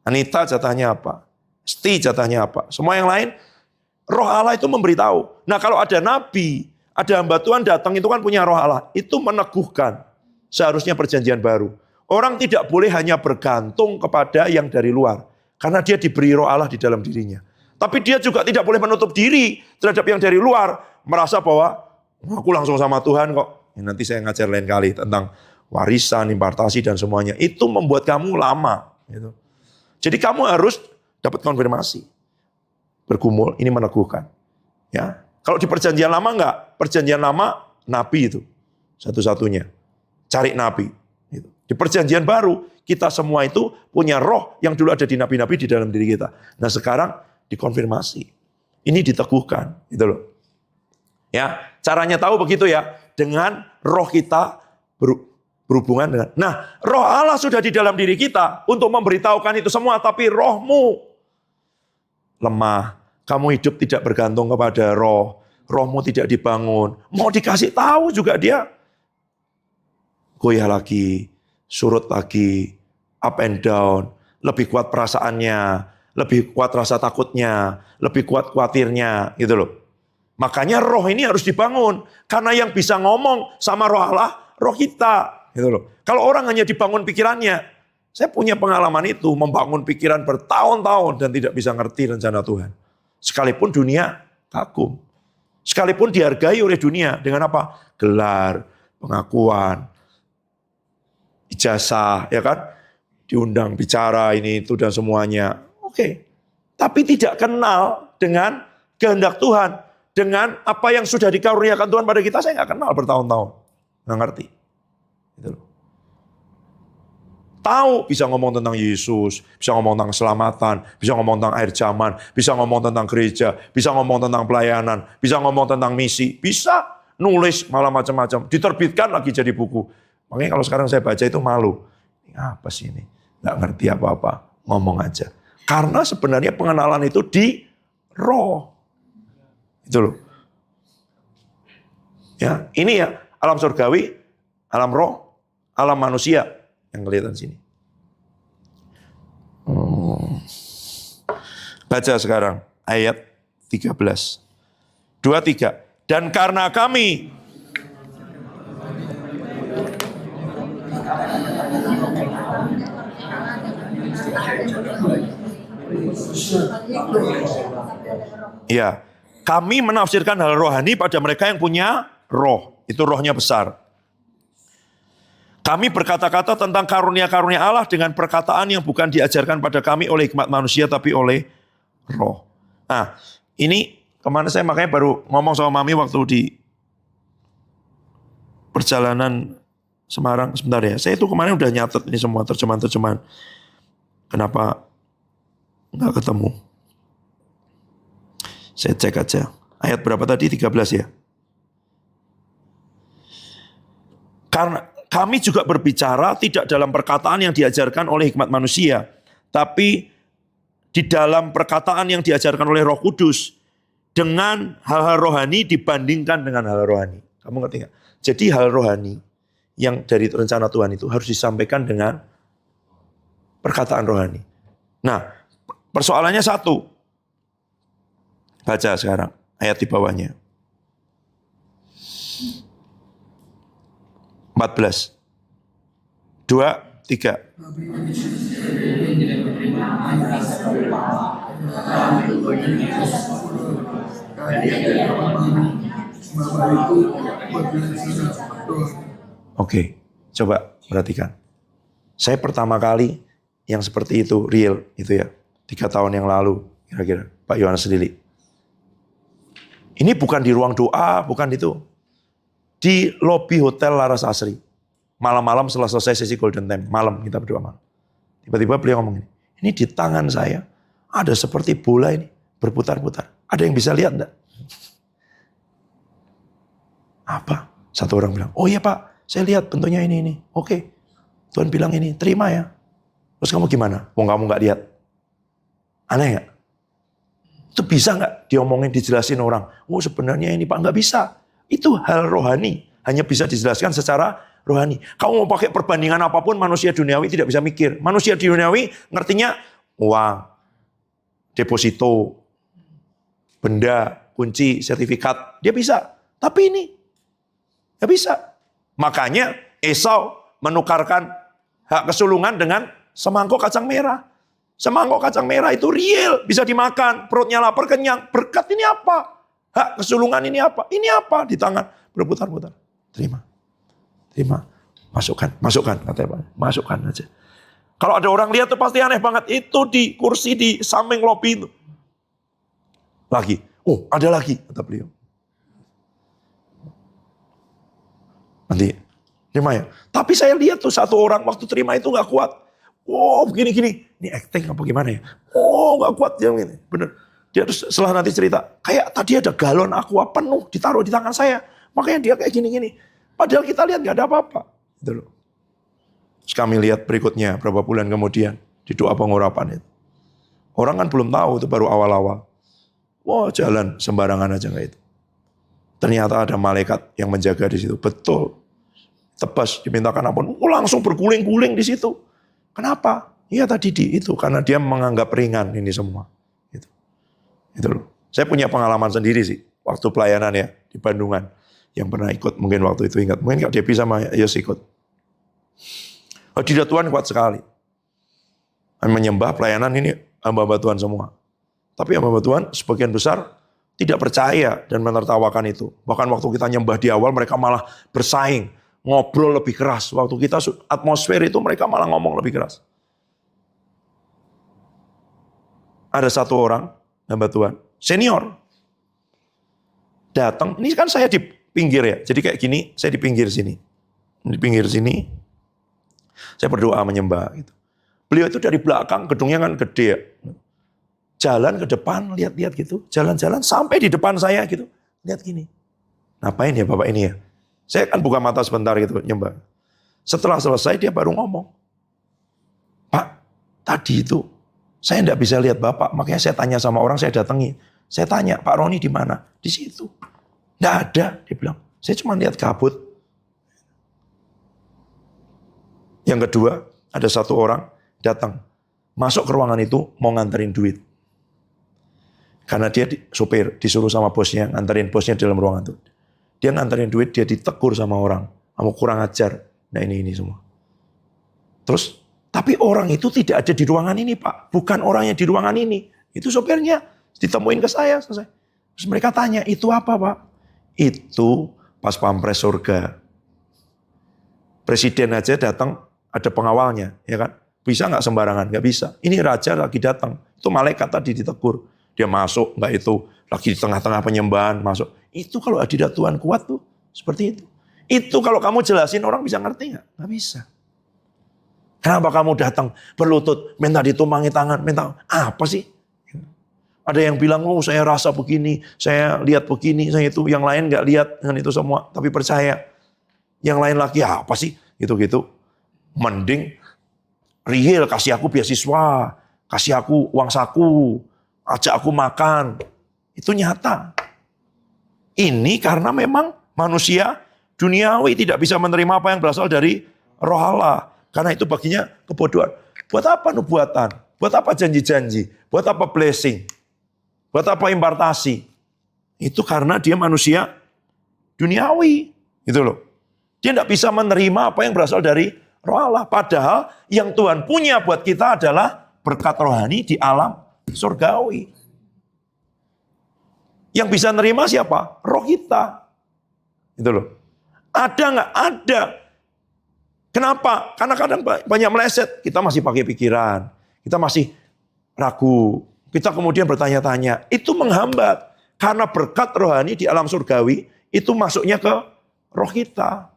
Anita jatahnya apa? Sti jatahnya apa? Semua yang lain, roh Allah itu memberitahu. Nah, kalau ada nabi, ada hamba Tuhan datang, itu kan punya roh Allah. Itu meneguhkan seharusnya perjanjian baru. Orang tidak boleh hanya bergantung kepada yang dari luar. Karena dia diberi roh Allah di dalam dirinya. Tapi dia juga tidak boleh menutup diri terhadap yang dari luar. Merasa bahwa aku langsung sama Tuhan kok. Ya, nanti saya ngajar lain kali tentang warisan, impartasi dan semuanya. Itu membuat kamu lama. Gitu. Jadi kamu harus dapat konfirmasi. Bergumul, ini meneguhkan. Ya, kalau di perjanjian lama enggak. Perjanjian lama, nabi itu. Satu-satunya. Cari nabi. Gitu. Di perjanjian baru, kita semua itu punya roh yang dulu ada di nabi-nabi di dalam diri kita. Nah sekarang dikonfirmasi. Ini diteguhkan. Gitu loh. Ya, caranya tahu begitu ya. Dengan roh kita berhubungan dengan. Nah, roh Allah sudah di dalam diri kita untuk memberitahukan itu semua, tapi rohmu lemah. Kamu hidup tidak bergantung kepada roh. Rohmu tidak dibangun. Mau dikasih tahu juga dia goyah lagi, surut lagi, up and down. Lebih kuat perasaannya, lebih kuat rasa takutnya, lebih kuat khawatirnya, gitu loh. Makanya roh ini harus dibangun. Karena yang bisa ngomong sama roh Allah, roh kita. Gitu loh. Kalau orang hanya dibangun pikirannya, saya punya pengalaman itu, membangun pikiran bertahun-tahun dan tidak bisa ngerti rencana Tuhan. Sekalipun dunia kagum. Sekalipun dihargai oleh dunia dengan apa? Gelar, pengakuan, ijazah, ya kan? Diundang bicara ini itu dan semuanya. Oke. Tapi tidak kenal dengan kehendak Tuhan. Dengan apa yang sudah dikaruniakan Tuhan pada kita, saya nggak kenal bertahun-tahun. Nggak ngerti. Gitu loh. Tahu bisa ngomong tentang Yesus, bisa ngomong tentang keselamatan, bisa ngomong tentang akhir zaman, bisa ngomong tentang gereja, bisa ngomong tentang pelayanan, bisa ngomong tentang misi, bisa nulis malah macam-macam, diterbitkan lagi jadi buku. Makanya kalau sekarang saya baca itu malu. Ini apa sih ini? Nggak ngerti apa-apa, ngomong aja. Karena sebenarnya pengenalan itu di roh. Itu loh. Ya, ini ya alam surgawi, alam roh, alam manusia. Yang kelihatan sini. Baca sekarang ayat 13. 23. Dan karena kami ya, kami menafsirkan hal rohani pada mereka yang punya roh. Itu rohnya besar. Kami berkata-kata tentang karunia-karunia Allah dengan perkataan yang bukan diajarkan pada kami oleh hikmat manusia tapi oleh roh. Nah, ini kemana saya makanya baru ngomong sama Mami waktu di perjalanan Semarang. Sebentar ya, saya itu kemarin udah nyatet ini semua terjemahan-terjemahan. Kenapa nggak ketemu? Saya cek aja. Ayat berapa tadi? 13 ya. Karena kami juga berbicara tidak dalam perkataan yang diajarkan oleh hikmat manusia, tapi di dalam perkataan yang diajarkan oleh Roh Kudus dengan hal-hal rohani dibandingkan dengan hal rohani. Kamu ngerti nggak? Jadi hal rohani yang dari rencana Tuhan itu harus disampaikan dengan perkataan rohani. Nah, persoalannya satu. Baca sekarang ayat di bawahnya. 14. 2, 3. Oke, coba perhatikan. Saya pertama kali yang seperti itu real itu ya 3 tahun yang lalu kira-kira Pak Yohanes Lili. Ini bukan di ruang doa, bukan itu. Di lobi hotel Laras Asri. Malam-malam setelah selesai sesi Golden Time. Malam kita berdoa malam. Tiba-tiba beliau ngomong ini di tangan saya ada seperti bola ini berputar-putar. Ada yang bisa lihat enggak? Apa? Satu orang bilang, oh iya Pak, saya lihat bentuknya ini. Oke, Tuhan bilang ini, terima ya. Terus kamu gimana? Wong kamu nggak lihat. Aneh nggak? Itu bisa nggak diomongin, dijelasin orang? Oh sebenarnya ini Pak, nggak bisa. Itu hal rohani, hanya bisa dijelaskan secara rohani. Kamu mau pakai perbandingan apapun, manusia duniawi tidak bisa mikir. Manusia duniawi ngertinya uang, deposito, benda, kunci, sertifikat. Dia bisa. Tapi ini nggak bisa. Makanya Esau menukarkan hak kesulungan dengan semangkok kacang merah. Semangkok kacang merah itu real, bisa dimakan. Perutnya lapar, kenyang. Berkat ini apa? Hak kesulungan ini apa? Ini apa? Di tangan berputar-putar. Terima. Masukkan katanya Pak. Masukkan aja. Kalau ada orang lihat tuh pasti aneh banget. Itu di kursi di samping lobi itu. Lagi. Oh ada lagi kata beliau. Nanti terima ya. Tapi saya lihat tuh satu orang waktu terima itu gak kuat. Oh begini-gini. Ini acting apa gimana ya. Oh gak kuat dia begini. Bener. Dia terus setelah nanti cerita, kayak tadi ada galon aqua penuh ditaruh di tangan saya. Makanya dia kayak gini-gini. Padahal kita lihat gak ada apa-apa. Gitu loh. Terus kami lihat berikutnya berapa bulan kemudian di doa pengurapan itu. Orang kan belum tahu, itu baru awal-awal. Wah, jalan sembarangan aja nggak itu. Ternyata ada malaikat yang menjaga di situ. Betul. Tebas dimintakan ampun. Langsung berguling-guling di situ. Kenapa? Iya tadi itu karena dia menganggap ringan ini semua. Itu loh. Saya punya pengalaman sendiri sih waktu pelayanan ya di Bandungan yang pernah ikut, mungkin waktu itu ingat, mungkin Kak Depi sama Yos ikut. Hadirat Tuhan kuat sekali. Menyembah pelayanan ini hamba-hamba Tuhan semua. Tapi hamba-hamba Tuhan sebagian besar tidak percaya dan menertawakan itu. Bahkan waktu kita nyembah di awal mereka malah bersaing, ngobrol lebih keras. Waktu kita atmosfer itu mereka malah ngomong lebih keras. Ada satu orang hamba Tuhan, senior, datang. Ini kan saya di pinggir ya, jadi kayak gini, saya di pinggir sini. Di pinggir sini, saya berdoa menyembah. Gitu. Beliau itu dari belakang, gedungnya kan gede ya. Jalan ke depan, lihat-lihat gitu. Jalan-jalan sampai di depan saya gitu. Lihat gini. Ngapain ya Bapak ini ya? Saya kan buka mata sebentar gitu, nyembah. Setelah selesai dia baru ngomong. Pak, tadi itu saya enggak bisa lihat Bapak. Makanya saya tanya sama orang, saya datangi. Saya tanya, Pak Roni di mana? Di situ. Enggak ada, dia bilang. Saya cuma lihat kabut. Yang kedua, ada satu orang datang. Masuk ke ruangan itu, mau nganterin duit. Karena dia supir, disuruh sama bosnya, nganterin bosnya dalam ruangan itu. Dia nganterin duit, dia ditegur sama orang. Kamu kurang ajar. Nah ini semua. Terus, tapi orang itu tidak ada di ruangan ini Pak. Bukan orangnya di ruangan ini. Itu sopirnya. Ditemuin ke saya. Terus mereka tanya, itu apa Pak? Itu pas pampres surga. Presiden aja datang, ada pengawalnya. Ya kan? Bisa nggak sembarangan? Nggak bisa. Ini raja lagi datang. Itu malaikat tadi ditegur. Dia masuk, nggak itu. Lagi di tengah-tengah penyembahan, masuk. Itu kalau hadirat Tuhan kuat tuh, seperti itu. Itu kalau kamu jelasin orang bisa ngerti nggak? Nggak bisa. Kenapa kamu datang berlutut, minta ditumpangi tangan, minta apa sih? Ada yang bilang, oh saya rasa begini, saya lihat begini, saya itu. Yang lain nggak lihat dengan itu semua, tapi percaya. Yang lain lagi apa sih? Gitu-gitu. Mending real, kasih aku beasiswa, kasih aku uang saku, ajak aku makan. Itu nyata. Ini karena memang manusia duniawi tidak bisa menerima apa yang berasal dari roh Allah. Karena itu baginya kebodohan. Buat apa nubuatan? Buat apa janji-janji? Buat apa blessing? Buat apa impartasi? Itu karena dia manusia duniawi. Gitu loh. Dia tidak bisa menerima apa yang berasal dari roh Allah. Padahal yang Tuhan punya buat kita adalah berkat rohani di alam surgawi. Yang bisa nerima siapa? Roh kita. Itu loh. Ada nggak? Ada. Kenapa? Karena kadang banyak meleset. Kita masih pakai pikiran. Kita masih ragu. Kita kemudian bertanya-tanya. Itu menghambat. Karena berkat rohani di alam surgawi, itu masuknya ke roh kita.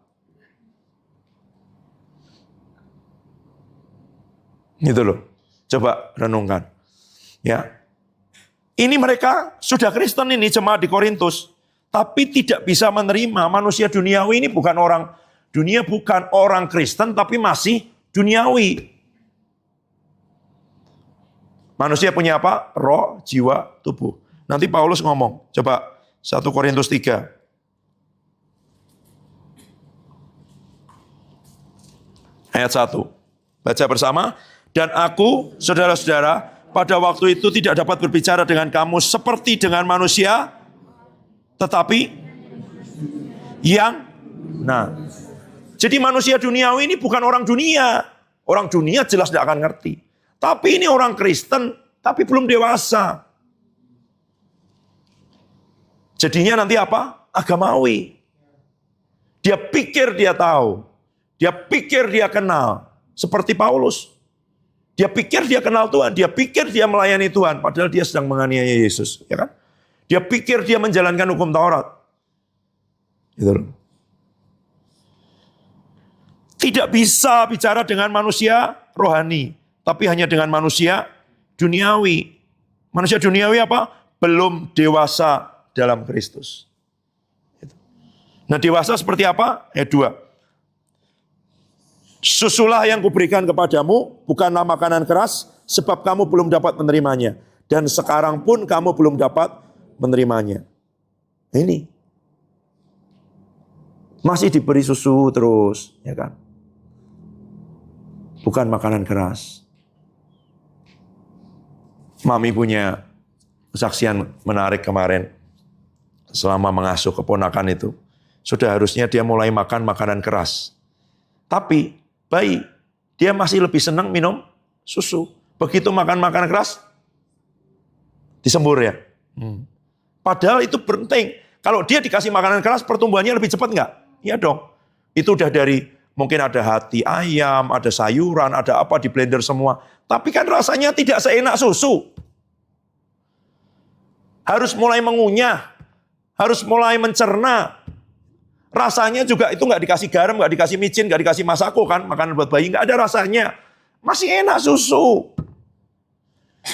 Gitu loh. Coba renungkan. Ya. Ini mereka sudah Kristen ini jemaat di Korintus. Tapi tidak bisa menerima manusia duniawi ini bukan orang. Dunia bukan orang Kristen tapi masih duniawi. Manusia punya apa? Roh, jiwa, tubuh. Nanti Paulus ngomong. Coba 1 Korintus 3. Ayat 1. Baca bersama. Dan aku, saudara-saudara, pada waktu itu tidak dapat berbicara dengan kamu seperti dengan manusia, tetapi yang, jadi manusia duniawi ini bukan orang dunia. Orang dunia jelas tidak akan ngerti. Tapi ini orang Kristen, tapi belum dewasa. Jadinya nanti apa? Agamawi. Dia pikir dia tahu. Dia pikir dia kenal. Seperti Paulus. Dia pikir dia kenal Tuhan, dia pikir dia melayani Tuhan, padahal dia sedang menganiaya Yesus, ya kan? Dia pikir dia menjalankan hukum Taurat. Gitu. Tidak bisa bicara dengan manusia rohani, tapi hanya dengan manusia duniawi. Manusia duniawi apa? Belum dewasa dalam Kristus. Nah dewasa seperti apa? Ayat 2. Susulah yang kuberikan kepadamu, bukanlah makanan keras, sebab kamu belum dapat menerimanya. Dan sekarang pun kamu belum dapat menerimanya. Ini. Masih diberi susu terus, ya kan? Bukan makanan keras. Mami punya kesaksian menarik kemarin. Selama mengasuh keponakan itu. Sudah harusnya dia mulai makan makanan keras. Tapi bayi, dia masih lebih senang minum susu. Begitu makan makanan keras, disembur ya. Padahal itu penting. Kalau dia dikasih makanan keras, pertumbuhannya lebih cepat nggak? Iya dong. Itu udah dari, mungkin ada hati ayam, ada sayuran, ada apa di blender semua. Tapi kan rasanya tidak seenak susu. Harus mulai mengunyah, harus mulai mencerna. Rasanya juga itu nggak dikasih garam, nggak dikasih micin, nggak dikasih masako kan, makanan buat bayi nggak ada rasanya. Masih enak susu.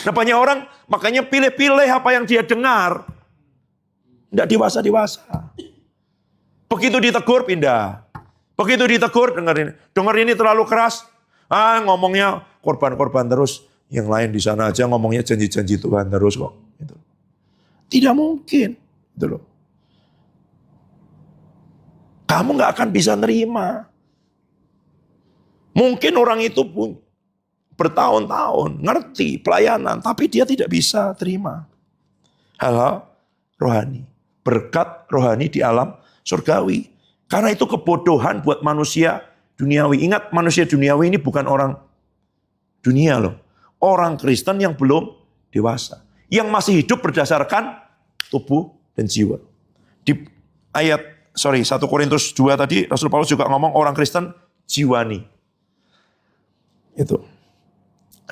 Nah banyak orang makanya pilih-pilih apa yang dia dengar. Nggak dewasa-dewasa. Begitu ditegur pindah. Begitu ditegur denger ini terlalu keras. Ngomongnya korban-korban terus. Yang lain di sana aja ngomongnya janji-janji Tuhan terus kok. Gitu. Tidak mungkin. Gitu loh. Kamu nggak akan bisa nerima. Mungkin orang itu pun bertahun-tahun ngerti pelayanan, tapi dia tidak bisa terima hal-hal rohani, berkat rohani di alam surgawi. Karena itu kebodohan buat manusia duniawi. Ingat, manusia duniawi ini bukan orang dunia loh, orang Kristen yang belum dewasa, yang masih hidup berdasarkan tubuh dan jiwa. Di ayat 1 Korintus 2 tadi, Rasul Paulus juga ngomong orang Kristen jiwani. Itu.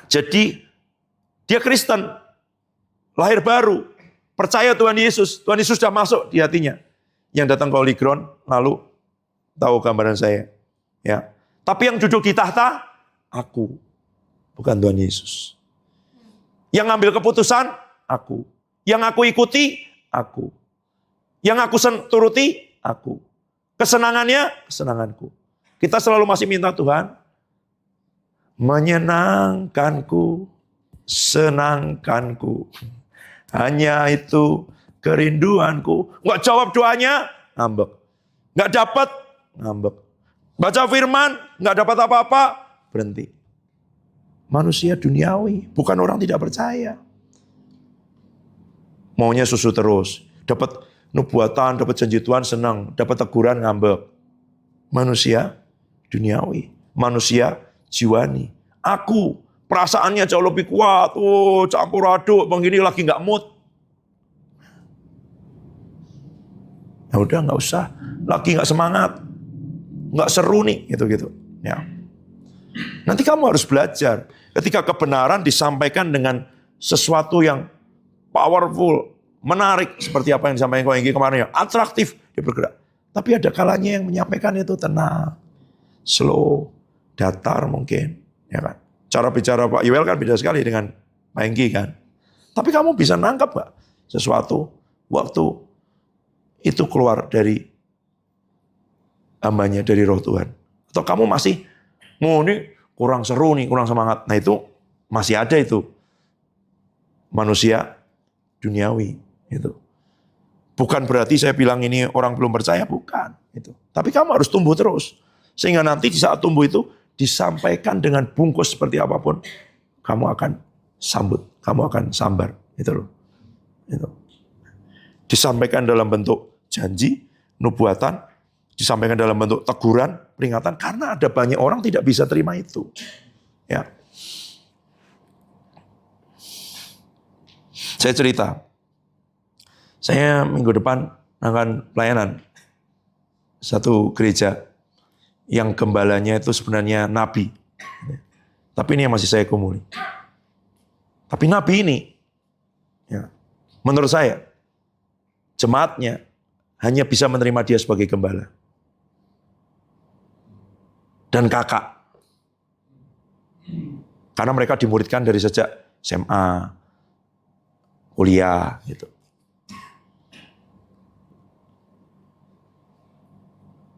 Jadi, dia Kristen, lahir baru, percaya Tuhan Yesus sudah masuk di hatinya. Yang datang ke Holy Ground, lalu tahu gambaran saya. Ya. Tapi yang duduk di tahta, aku. Bukan Tuhan Yesus. Yang ngambil keputusan, aku. Yang aku ikuti, aku. Yang aku turuti, aku. Kesenangannya, kesenanganku. Kita selalu masih minta Tuhan, menyenangkanku, senangkanku. Hanya itu kerinduanku. Nggak jawab doanya, ngambek. Nggak dapat, ngambek. Baca firman, nggak dapat apa-apa, berhenti. Manusia duniawi, bukan orang tidak percaya. Maunya susu terus. Dapat nubuatan, dapat janji Tuhan, senang. Dapat teguran, ngambek. Manusia duniawi. Manusia jiwani. Aku, perasaannya jauh lebih kuat. Campur aduk, begini lagi nggak mood. Ya udah nggak usah. Lagi nggak semangat. Nggak seru nih, gitu-gitu. Ya. Nanti kamu harus belajar. Ketika kebenaran disampaikan dengan sesuatu yang powerful, menarik, seperti apa yang disampaikan Ko kemarin, ya, atraktif, dia bergerak. Tapi ada kalanya yang menyampaikan itu tenang, slow, datar mungkin, ya kan. Cara bicara Pak Yuel kan beda sekali dengan Pak Enggi kan. Tapi kamu bisa nangkap gak sesuatu waktu itu keluar dari hambanya, dari roh Tuhan. Atau kamu masih, ini kurang seru nih, kurang semangat. Nah itu masih ada itu manusia duniawi. Itu. Bukan berarti saya bilang ini orang belum percaya, bukan. Itu. Tapi kamu harus tumbuh terus. Sehingga nanti di saat tumbuh itu disampaikan dengan bungkus seperti apapun, kamu akan sambut, kamu akan sambar. Itu loh. Itu. Disampaikan dalam bentuk janji, nubuatan, disampaikan dalam bentuk teguran, peringatan, karena ada banyak orang tidak bisa terima itu. Ya. Saya cerita, saya minggu depan akan pelayanan satu gereja yang gembalanya itu sebenarnya nabi. Tapi ini yang masih saya gumuli. Tapi nabi ini, ya, menurut saya, jemaatnya hanya bisa menerima dia sebagai gembala. Dan kakak. Karena mereka dimuridkan dari sejak SMA, kuliah, gitu.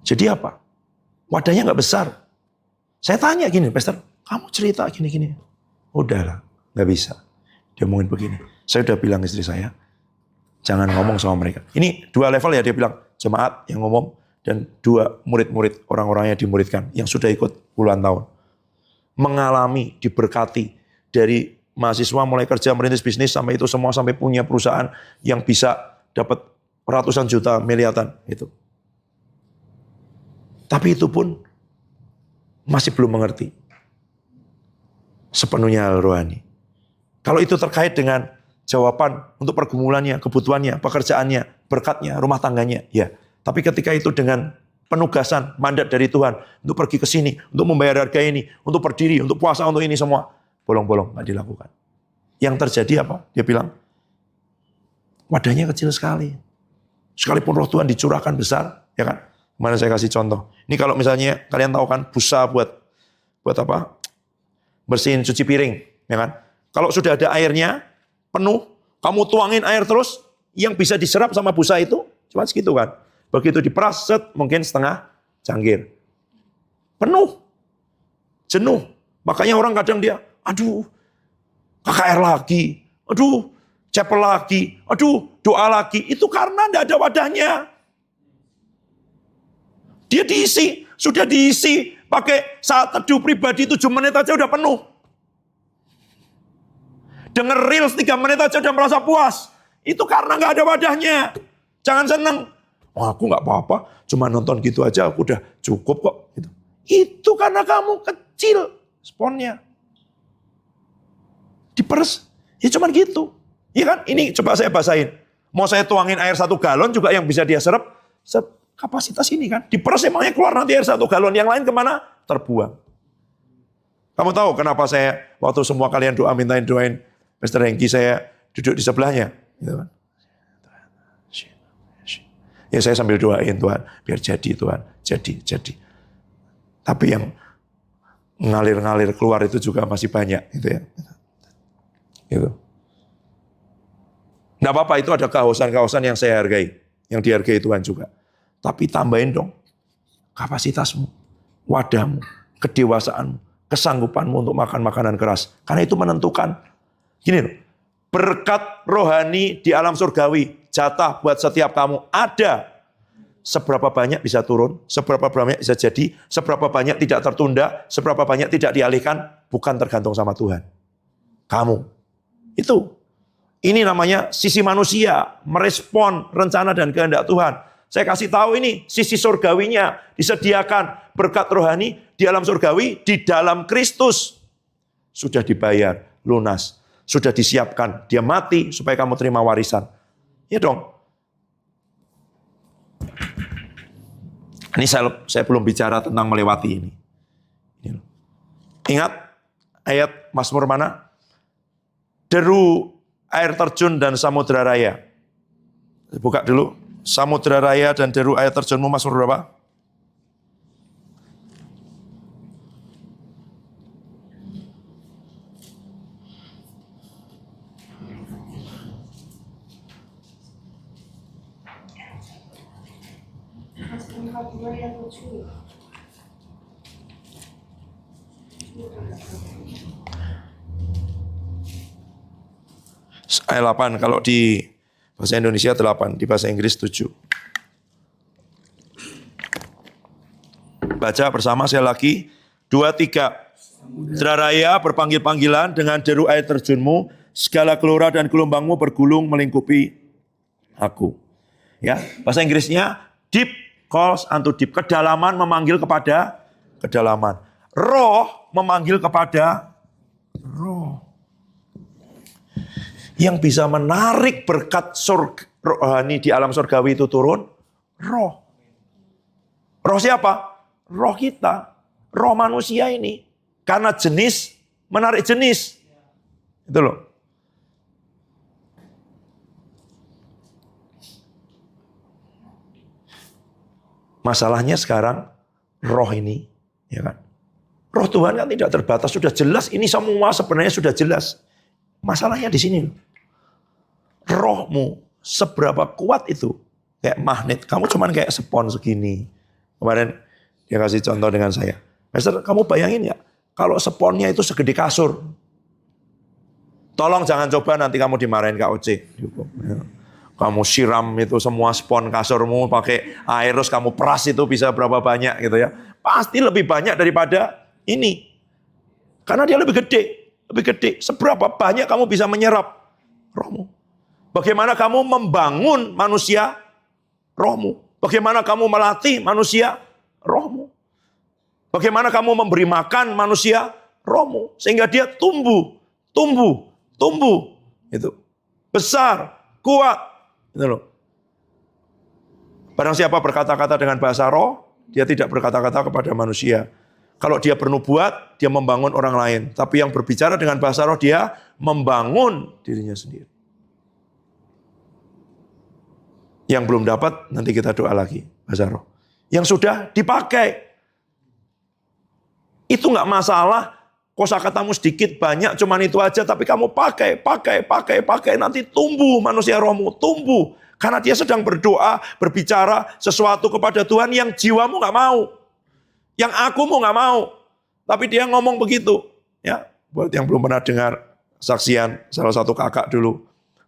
Jadi apa? Wadahnya nggak besar. Saya tanya gini, Pastor, kamu cerita gini-gini. Udahlah, nggak bisa. Dia ngomongin begini. Saya udah bilang istri saya, jangan ngomong sama mereka. Ini 2 level ya, dia bilang. Jemaat yang ngomong, dan 2 murid-murid, orang-orangnya dimuridkan, yang sudah ikut puluhan tahun. Mengalami, diberkati, dari mahasiswa mulai kerja, merintis bisnis, sampai itu semua, sampai punya perusahaan yang bisa dapat ratusan juta, miliaran. Itu. Tapi itu pun masih belum mengerti sepenuhnya hal rohani. Kalau itu terkait dengan jawaban untuk pergumulannya, kebutuhannya, pekerjaannya, berkatnya, rumah tangganya, ya. Tapi ketika itu dengan penugasan, mandat dari Tuhan untuk pergi ke sini, untuk membayar harga ini, untuk berdiri, untuk puasa, untuk ini semua, bolong-bolong nggak dilakukan. Yang terjadi apa? Dia bilang, wadahnya kecil sekali. Sekalipun roh Tuhan dicurahkan besar, ya kan? Kemarin saya kasih contoh. Ini kalau misalnya kalian tahu kan busa buat apa? Bersihin cuci piring, ya kan? Kalau sudah ada airnya penuh, kamu tuangin air terus, yang bisa diserap sama busa itu cuma segitu kan. Begitu diperas, mungkin setengah cangkir. Penuh. Jenuh. Makanya orang kadang dia, aduh, KKR lagi, aduh, chapel lagi, aduh, doa lagi. Itu karena tidak ada wadahnya. Dia diisi, sudah diisi, pakai saat teduh pribadi 7 menit aja udah penuh. Denger reels 3 menit aja udah merasa puas. Itu karena nggak ada wadahnya. Jangan seneng. Oh, aku nggak apa-apa, cuma nonton gitu aja aku udah cukup kok. Itu karena kamu kecil sponnya. Diperes, ya cuma gitu. Iya kan? Ini coba saya basahin. Mau saya tuangin air 1 galon juga yang bisa dia serap kapasitas ini kan. Diperes emangnya keluar nanti air 1 galon. Yang lain kemana? Terbuang. Kamu tahu kenapa saya waktu semua kalian doain Mr. Hengki, saya duduk di sebelahnya. Gitu kan. Ya saya sambil doain, Tuhan, biar jadi Tuhan, jadi. Tapi yang ngalir-ngalir keluar itu juga masih banyak, gitu ya. Gitu. Nggak apa-apa, itu ada kehausan-kehausan yang saya hargai, yang dihargai Tuhan juga. Tapi tambahin dong kapasitasmu, wadahmu, kedewasaanmu, kesanggupanmu untuk makan makanan keras. Karena itu menentukan. Gini loh, berkat rohani di alam surgawi, jatah buat setiap kamu ada. Seberapa banyak bisa turun, seberapa banyak bisa jadi, seberapa banyak tidak tertunda, seberapa banyak tidak dialihkan, bukan tergantung sama Tuhan. Kamu. Itu. Ini namanya sisi manusia, merespon rencana dan kehendak Tuhan. Saya kasih tahu ini, sisi surgawinya disediakan berkat rohani di alam surgawi, di dalam Kristus. Sudah dibayar, lunas. Sudah disiapkan, dia mati supaya kamu terima warisan. Ya dong. Ini saya belum bicara tentang melewati ini. Ingat ayat Mazmur mana? Deru air terjun dan samudra raya. Buka dulu. Samudra raya dan deru air terjunmu, Mazmur berapa? Ayat 8, kalau di bahasa Indonesia 8, di bahasa Inggris 7. Baca bersama saya lagi, 2, 3. Samudra raya berpanggil-panggilan dengan deru air terjunmu, segala gelora dan gelombangmu bergulung melingkupi aku. Ya, bahasa Inggrisnya deep calls unto deep. Kedalaman memanggil kepada kedalaman. Roh memanggil kepada roh. Yang bisa menarik berkat rohani di alam surgawi itu turun, roh. Roh siapa? Roh kita. Roh manusia ini. Karena jenis menarik jenis. Itu loh. Masalahnya sekarang roh ini, ya kan? Roh Tuhan kan tidak terbatas, sudah jelas. Ini semua sebenarnya sudah jelas. Masalahnya di sini. Rohmu seberapa kuat itu, kayak magnet. Kamu cuman kayak spons segini. Kemarin dia kasih contoh dengan saya. Pastor, kamu bayangin ya, kalau sponnya itu segede kasur. Tolong jangan coba nanti kamu dimarahin KOC. Kamu siram itu semua spon kasurmu pakai air, terus kamu peras itu bisa berapa banyak gitu ya. Pasti lebih banyak daripada ini. Karena dia lebih gede. Seberapa banyak kamu bisa menyerap rohmu. Bagaimana kamu membangun manusia rohmu. Bagaimana kamu melatih manusia rohmu. Bagaimana kamu memberi makan manusia rohmu. Sehingga dia tumbuh. Itu besar, kuat. Gitu loh. Barang siapa berkata-kata dengan bahasa roh, dia tidak berkata-kata kepada manusia. Kalau dia bernubuat, dia membangun orang lain. Tapi yang berbicara dengan bahasa roh, dia membangun dirinya sendiri. Yang belum dapat, nanti kita doa lagi, bahasa roh. Yang sudah dipakai. Itu nggak masalah. Kosakatamu sedikit, banyak, cuman itu aja. Tapi kamu pakai. Nanti tumbuh manusia rohmu, tumbuh. Karena dia sedang berdoa, berbicara sesuatu kepada Tuhan yang jiwamu nggak mau. Yang akumu nggak mau. Tapi dia ngomong begitu. Ya, buat yang belum pernah dengar saksian salah satu kakak dulu.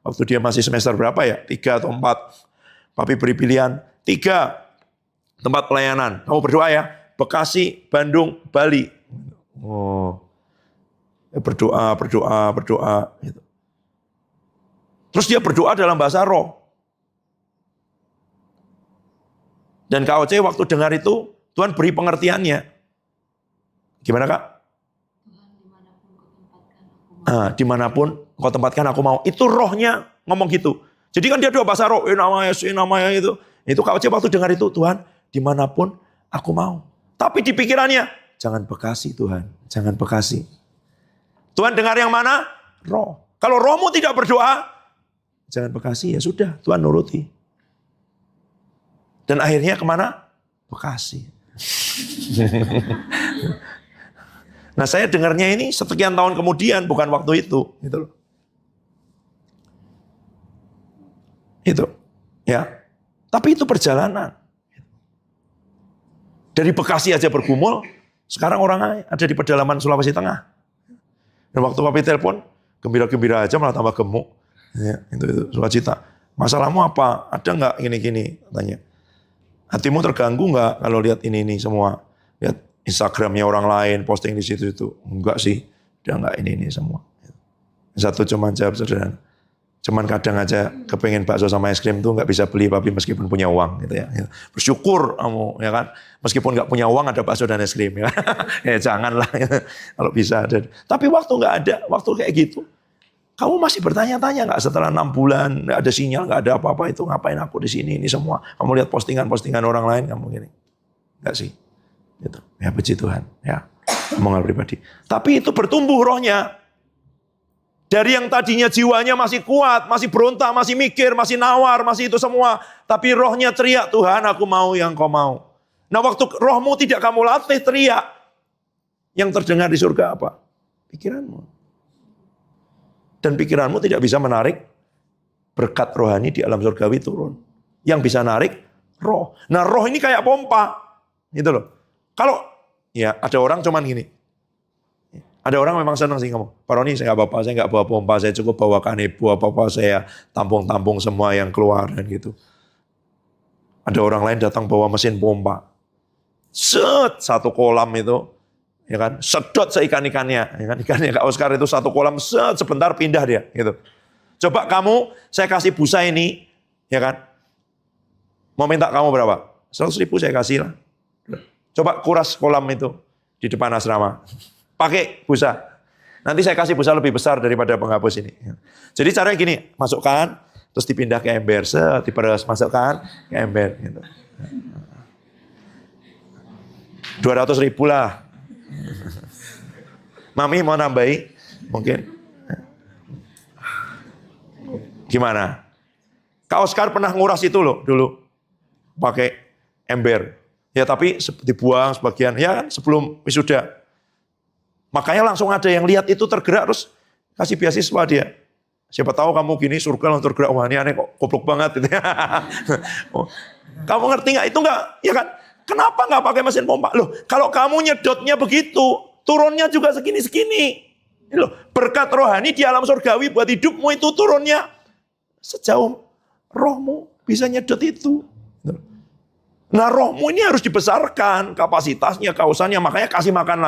Waktu dia masih semester berapa ya? 3 atau 4. Papi beri pilihan 3 tempat pelayanan. Kamu berdoa ya. Bekasi, Bandung, Bali. Oh. Berdoa. Gitu. Terus dia berdoa dalam bahasa roh. Dan KOC waktu dengar itu, Tuhan beri pengertiannya. Gimana Kak? Dimanapun kau tempatkan aku mau. Itu rohnya ngomong gitu. Jadi kan dia doa bahasa roh. Namanya itu. Itu KOC waktu dengar itu, Tuhan dimanapun aku mau. Tapi di pikirannya, jangan Bekasi Tuhan. Jangan Bekasi. Tuhan dengar yang mana? Roh. Kalau rohmu tidak berdoa, jangan Bekasi, ya sudah, Tuhan nuruti. Dan akhirnya kemana? Bekasi. Nah saya dengarnya ini sekian tahun kemudian, bukan waktu itu. Gitu loh. Itu. Ya. Tapi itu perjalanan. Dari Bekasi aja bergumul, sekarang orang ada di pedalaman Sulawesi Tengah. Dan waktu papi telepon, gembira-gembira aja malah tambah gemuk. Ya, itu sukacita. Masalahmu apa? Ada nggak gini-gini? Katanya. Hatimu terganggu nggak kalau lihat ini semua? Lihat Instagramnya orang lain, posting di situ itu. Enggak sih, dia nggak ini semua. Satu cuma jawab sederhana. Cuman kadang aja kepengen bakso sama es krim tuh nggak bisa beli papi meskipun punya uang gitu ya. Bersyukur kamu ya kan, meskipun nggak punya uang ada bakso dan es krim ya. Janganlah kalau bisa ada. Tapi waktu nggak ada, waktu kayak gitu, kamu masih bertanya-tanya nggak setelah 6 bulan nggak ada sinyal, nggak ada apa-apa itu ngapain aku di sini ini semua. Kamu lihat postingan orang lain kamu gini, nggak sih? Gitu. Ya puji Tuhan ya, omongan pribadi. Tapi itu bertumbuh rohnya. Dari yang tadinya jiwanya masih kuat, masih berontak, masih mikir, masih nawar, masih itu semua. Tapi rohnya teriak, Tuhan aku mau yang kau mau. Nah waktu rohmu tidak kamu latih teriak. Yang terdengar di surga apa? Pikiranmu. Dan pikiranmu tidak bisa menarik berkat rohani di alam surgawi turun. Yang bisa narik roh. Nah roh ini kayak pompa. Gitu loh. Kalau ya ada orang cuman gini. Ada orang memang senang sih kamu. Pak Roni saya nggak apa-apa, saya nggak bawa pompa, saya cukup bawa kanebo, apa-apa saya tampung-tampung semua yang keluar dan gitu. Ada orang lain datang bawa mesin pompa. Set, satu kolam itu, ya kan, sedot seikan-ikannya. Ya kan? Ikannya Kak Oscar itu satu kolam, set, sebentar pindah dia. Gitu. Coba kamu, saya kasih busa ini, ya kan. Mau minta kamu berapa? 100.000 saya kasih lah. Coba kuras kolam itu di depan asrama. Pakai busa. Nanti saya kasih busa lebih besar daripada penghapus ini. Jadi caranya gini, masukkan, terus dipindah ke ember, diperes, masukkan ke ember. Gitu. 200.000 lah. Mami mau nambahi? Mungkin. Gimana? Kak Oscar pernah nguras itu loh dulu. Pakai ember. Ya tapi dibuang sebagian. Ya kan sebelum wisuda. Makanya langsung ada yang lihat itu tergerak terus kasih beasiswa dia. Siapa tahu kamu gini surga langsung tergerak. Wah ini aneh kok goblok banget. Gitu. Kamu ngerti nggak? Itu nggak, ya kan? Kenapa nggak pakai mesin pompa? Loh, kalau kamu nyedotnya begitu, turunnya juga segini-segini. Loh, berkat rohani di alam surgawi buat hidupmu itu turunnya sejauh rohmu bisa nyedot itu. Nah, rohmu ini harus dibesarkan kapasitasnya, kausannya, makanya kasih makan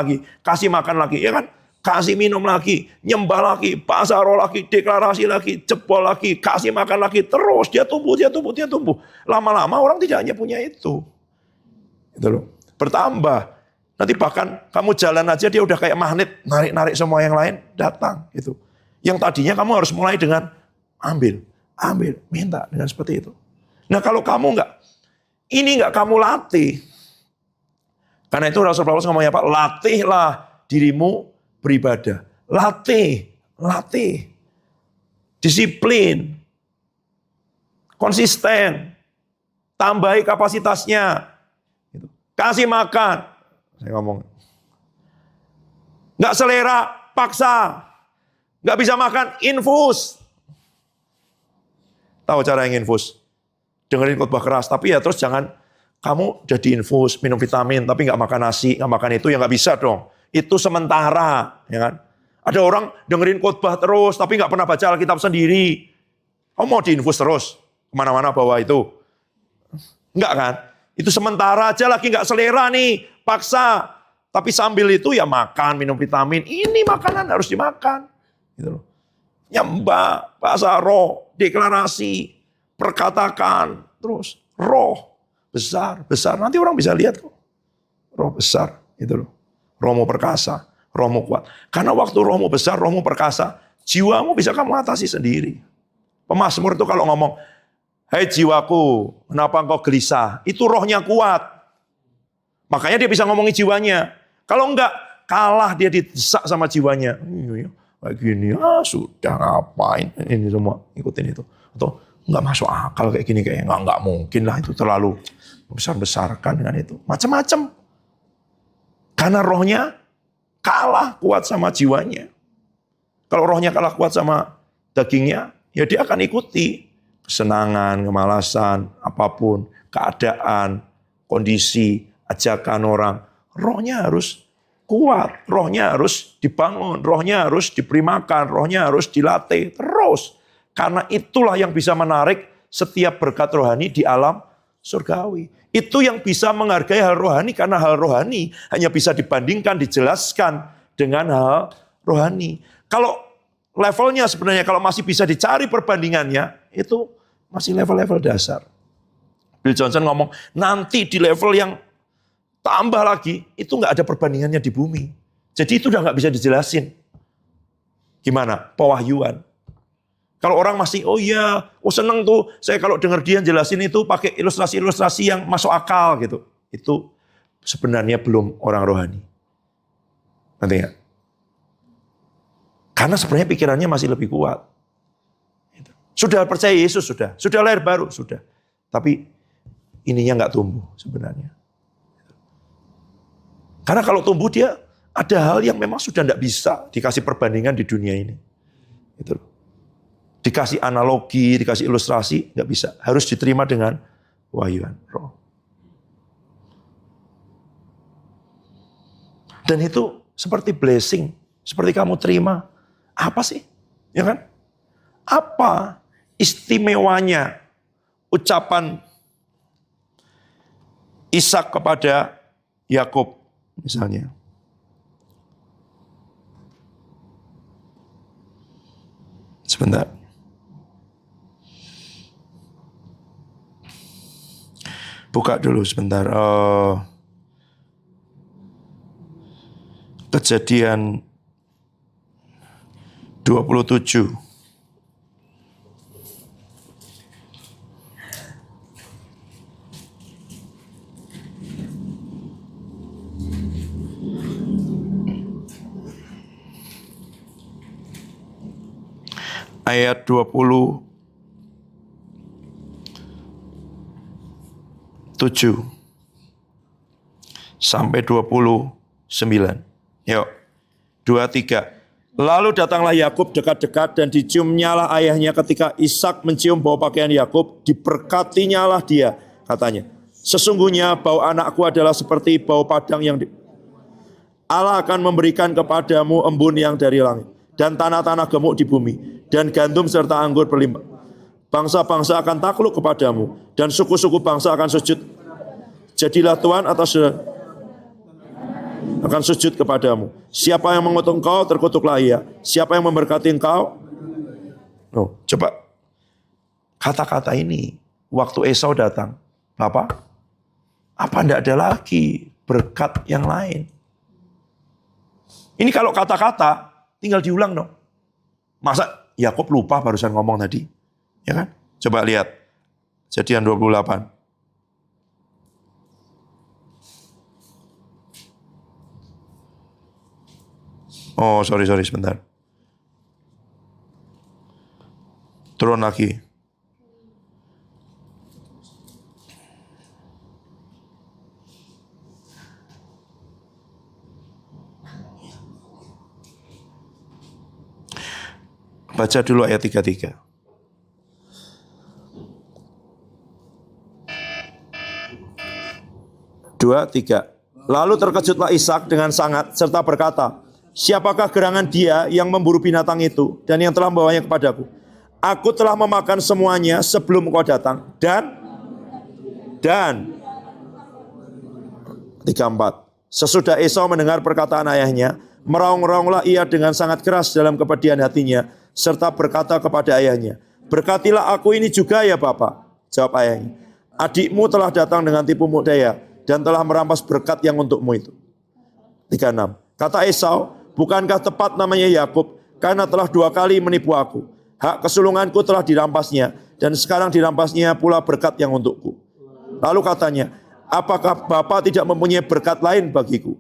lagi, ya kan? Kasih minum lagi, nyembah lagi, bahasa roh lagi, deklarasi lagi, jebol lagi, kasih makan lagi, terus dia tumbuh. Lama-lama orang tidak hanya punya itu. Gitu loh. Bertambah. Nanti bahkan kamu jalan aja dia udah kayak magnet, narik-narik semua yang lain datang gitu. Yang tadinya kamu harus mulai dengan ambil, minta dengan seperti itu. Nah, kalau kamu enggak kamu latih. Karena itu Rasul Paulus ngomongnya Pak, latihlah dirimu beribadah. Latih. Disiplin. Konsisten. Tambahi kapasitasnya. Kasih makan. Saya ngomong. Nggak selera, paksa. Nggak bisa makan, infus. Tahu cara yang infus? Dengerin khotbah keras, tapi ya terus jangan kamu udah diinfus, minum vitamin, tapi nggak makan nasi, nggak makan itu, ya nggak bisa dong. Itu sementara, ya kan? Ada orang dengerin khotbah terus, tapi nggak pernah baca Alkitab sendiri. Kamu mau diinfus terus, kemana-mana bawa itu? Enggak kan? Itu sementara aja, lagi nggak selera nih, paksa. Tapi sambil itu ya makan, minum vitamin. Ini makanan harus dimakan. Gitu loh. Nyembah, bahasa roh, deklarasi, perkatakan, terus roh besar. Nanti orang bisa lihat kok. Roh besar, gitu loh. Rohmu perkasa, rohmu kuat. Karena waktu rohmu besar, rohmu perkasa, jiwamu bisa kamu atasi sendiri. Pemazmur itu kalau ngomong, hai jiwaku, kenapa engkau gelisah? Itu rohnya kuat. Makanya dia bisa ngomongin jiwanya. Kalau enggak, kalah dia didesak sama jiwanya. Kayak gini, sudah ngapain ini semua, ikutin itu. Atau enggak masuk akal kayak gini, kayaknya enggak mungkin lah, itu terlalu besar-besarkan dengan itu. Macam-macam. Karena rohnya kalah kuat sama jiwanya. Kalau rohnya kalah kuat sama dagingnya, ya dia akan ikuti kesenangan, kemalasan, apapun, keadaan, kondisi, ajakan orang. Rohnya harus kuat, rohnya harus dibangun, rohnya harus diberi makan, rohnya harus dilatih terus. Karena itulah yang bisa menarik setiap berkat rohani di alam surgawi. Itu yang bisa menghargai hal rohani, karena hal rohani hanya bisa dibandingkan, dijelaskan dengan hal rohani. Kalau levelnya sebenarnya, kalau masih bisa dicari perbandingannya, itu masih level-level dasar. Bill Johnson ngomong, nanti di level yang tambah lagi, itu nggak ada perbandingannya di bumi. Jadi itu udah nggak bisa dijelasin. Gimana? Pewahyuan. Kalau orang masih, seneng tuh, saya kalau dengar dia jelasin itu pakai ilustrasi-ilustrasi yang masuk akal gitu. Itu sebenarnya belum orang rohani. Nanti nggak? Karena sebenarnya pikirannya masih lebih kuat. Sudah percaya Yesus, sudah lahir baru, sudah. Tapi ininya nggak tumbuh sebenarnya. Karena kalau tumbuh dia ada hal yang memang sudah tidak bisa dikasih perbandingan di dunia ini. Gitu. Dikasih analogi, dikasih ilustrasi, nggak bisa. Harus diterima dengan wahyuan roh. Dan itu seperti blessing, seperti kamu terima. Apa sih? Ya kan? Apa istimewanya ucapan Ishak kepada Yakub? Misalnya, sebentar. Buka dulu sebentar. Kejadian 27. Ayat 27 sampai 29. Yuk, 23. Lalu datanglah Yakub dekat-dekat dan diciumnyalah ayahnya ketika Ishak mencium bau pakaian Yakub, diberkatinyalah dia, katanya. Sesungguhnya bau anakku adalah seperti bau padang yang Allah akan memberikan kepadamu embun yang dari langit, dan tanah-tanah gemuk di bumi, dan gandum serta anggur berlimpah. Bangsa-bangsa akan takluk kepadamu, dan suku-suku bangsa akan sujud. Jadilah Tuhan atas akan sujud kepadamu. Siapa yang mengutuk engkau, terkutuklah ia. Siapa yang memberkati engkau. Coba kata-kata ini waktu Esau datang, Bapak, apa tidak ada lagi berkat yang lain? Ini kalau kata-kata tinggal diulang dong. Masa Yakub lupa barusan ngomong tadi? Ya kan? Coba lihat Kejadian 28. Oh, sorry, sebentar. Turun lagi. Baca dulu ayat 33. Dua, tiga. Lalu terkejutlah Ishak dengan sangat serta berkata, siapakah gerangan dia yang memburu binatang itu dan yang telah membawanya kepadaku? Aku telah memakan semuanya sebelum kau datang dan 34. Sesudah Esau mendengar perkataan ayahnya, meraung-raunglah ia dengan sangat keras dalam kepedihan hatinya, serta berkata kepada ayahnya, berkatilah aku ini juga ya Bapak. Jawab ayahnya, adikmu telah datang dengan tipu daya dan telah merampas berkat yang untukmu itu. 36. Kata Esau, bukankah tepat namanya Yakub, karena telah 2 kali menipu aku. Hak kesulunganku telah dirampasnya, dan sekarang dirampasnya pula berkat yang untukku. Lalu katanya, apakah Bapak tidak mempunyai berkat lain bagiku?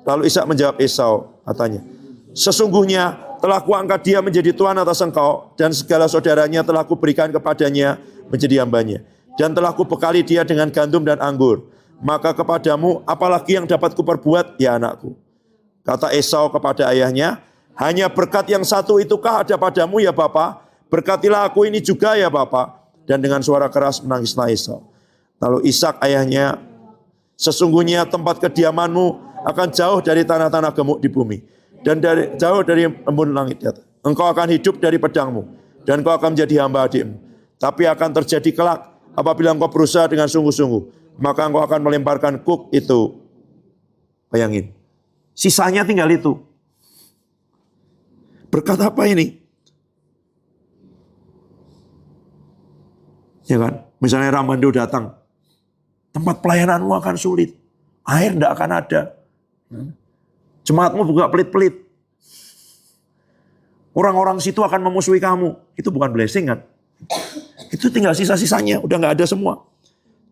Lalu Ishak menjawab Esau, katanya, sesungguhnya telah kuangkat dia menjadi tuan atas engkau, dan segala saudaranya telah kuberikan kepadanya menjadi hambanya, dan telah kubekali dia dengan gandum dan anggur. Maka kepadamu apalagi yang dapat kuperbuat, ya anakku? Kata Esau kepada ayahnya, hanya berkat yang satu itukah ada padamu ya Bapak? Berkatilah aku ini juga ya Bapak. Dan dengan suara keras menangislah Esau. Lalu Ishak ayahnya, sesungguhnya tempat kediamanmu akan jauh dari tanah-tanah gemuk di bumi, dan jauh dari embun langit. Engkau akan hidup dari pedangmu, dan engkau akan menjadi hamba adikmu. Tapi akan terjadi kelak apabila engkau berusaha dengan sungguh-sungguh, maka engkau akan melemparkan kuk itu. Bayangin, sisanya tinggal itu. Berkat apa ini? Ya kan? Misalnya Ramando datang, tempat pelayananmu akan sulit, air tidak akan ada, jemaatmu juga pelit-pelit, orang-orang situ akan memusuhi kamu. Itu bukan blessing kan? Itu tinggal sisa-sisanya, udah nggak ada semua.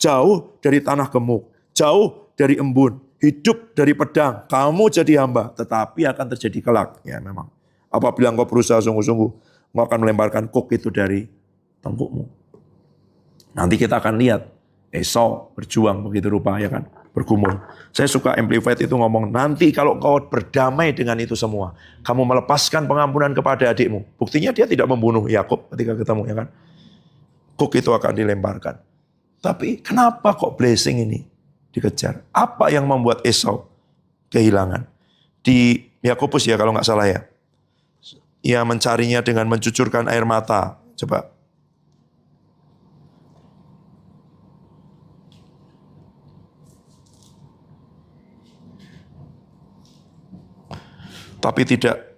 Jauh dari tanah gemuk, jauh dari embun, hidup dari pedang, kamu jadi hamba, tetapi akan terjadi kelak. Ya memang, apabila engkau berusaha sungguh-sungguh, engkau akan melemparkan kuk itu dari tengkukmu. Nanti kita akan lihat Esau berjuang begitu rupa, ya kan, bergumul. Saya suka Amplified itu ngomong, nanti kalau kau berdamai dengan itu semua, kamu melepaskan pengampunan kepada adikmu. Buktinya dia tidak membunuh Yakub ketika ketemu, ya kan. Kuk itu akan dilemparkan. Tapi kenapa kok blessing ini dikejar? Apa yang membuat Esau kehilangan? Di Yakobus ya kalau nggak salah ya. Ia mencarinya dengan mencucurkan air mata. Coba. Tapi tidak.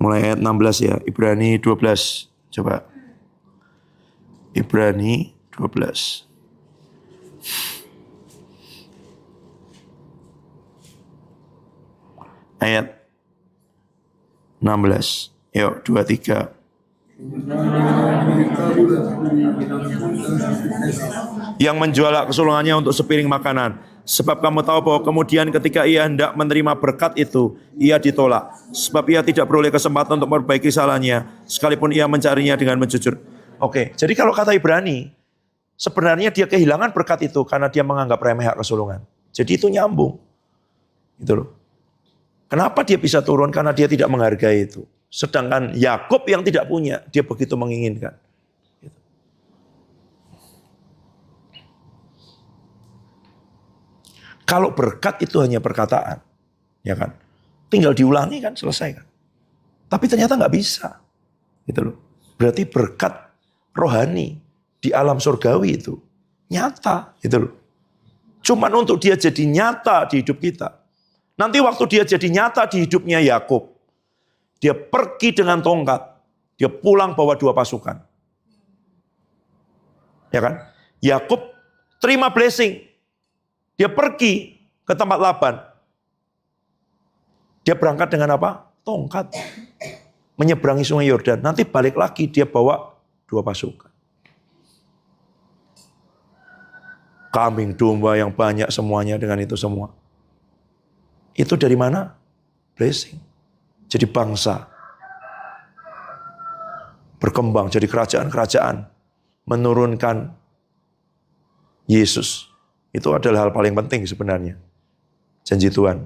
Mulai ayat 16 ya, Ibrani 12. Coba. Ibrani 12. Ayat 16. Yuk, 23. Yang menjual kesulungannya untuk sepiring makanan. Sebab kamu tahu bahwa kemudian ketika ia hendak menerima berkat itu, ia ditolak. Sebab ia tidak beroleh kesempatan untuk memperbaiki salahnya, sekalipun ia mencarinya dengan menjujur. Oke, jadi kalau kata Ibrani, sebenarnya dia kehilangan berkat itu karena dia menganggap remeh hak kesulungan. Jadi itu nyambung. Gitu loh. Kenapa dia bisa turun? Karena dia tidak menghargai itu. Sedangkan Yakub yang tidak punya, dia begitu menginginkan. Kalau berkat itu hanya perkataan, ya kan? Tinggal diulangi kan, selesai kan? Tapi ternyata nggak bisa, gitu loh. Berarti berkat rohani di alam surgawi itu nyata, gitu loh. Cuman untuk dia jadi nyata di hidup kita. Nanti waktu dia jadi nyata di hidupnya Yakub, dia pergi dengan tongkat, dia pulang bawa 2 pasukan, ya kan? Yakub terima blessing. Dia pergi ke tempat Laban. Dia berangkat dengan apa? Tongkat. Menyeberangi sungai Yordan. Nanti balik lagi dia bawa 2 pasukan. Kambing domba yang banyak semuanya dengan itu semua. Itu dari mana? Blessing. Jadi bangsa. Berkembang jadi kerajaan-kerajaan. Menurunkan Yesus. Itu adalah hal paling penting sebenarnya. Janji Tuhan.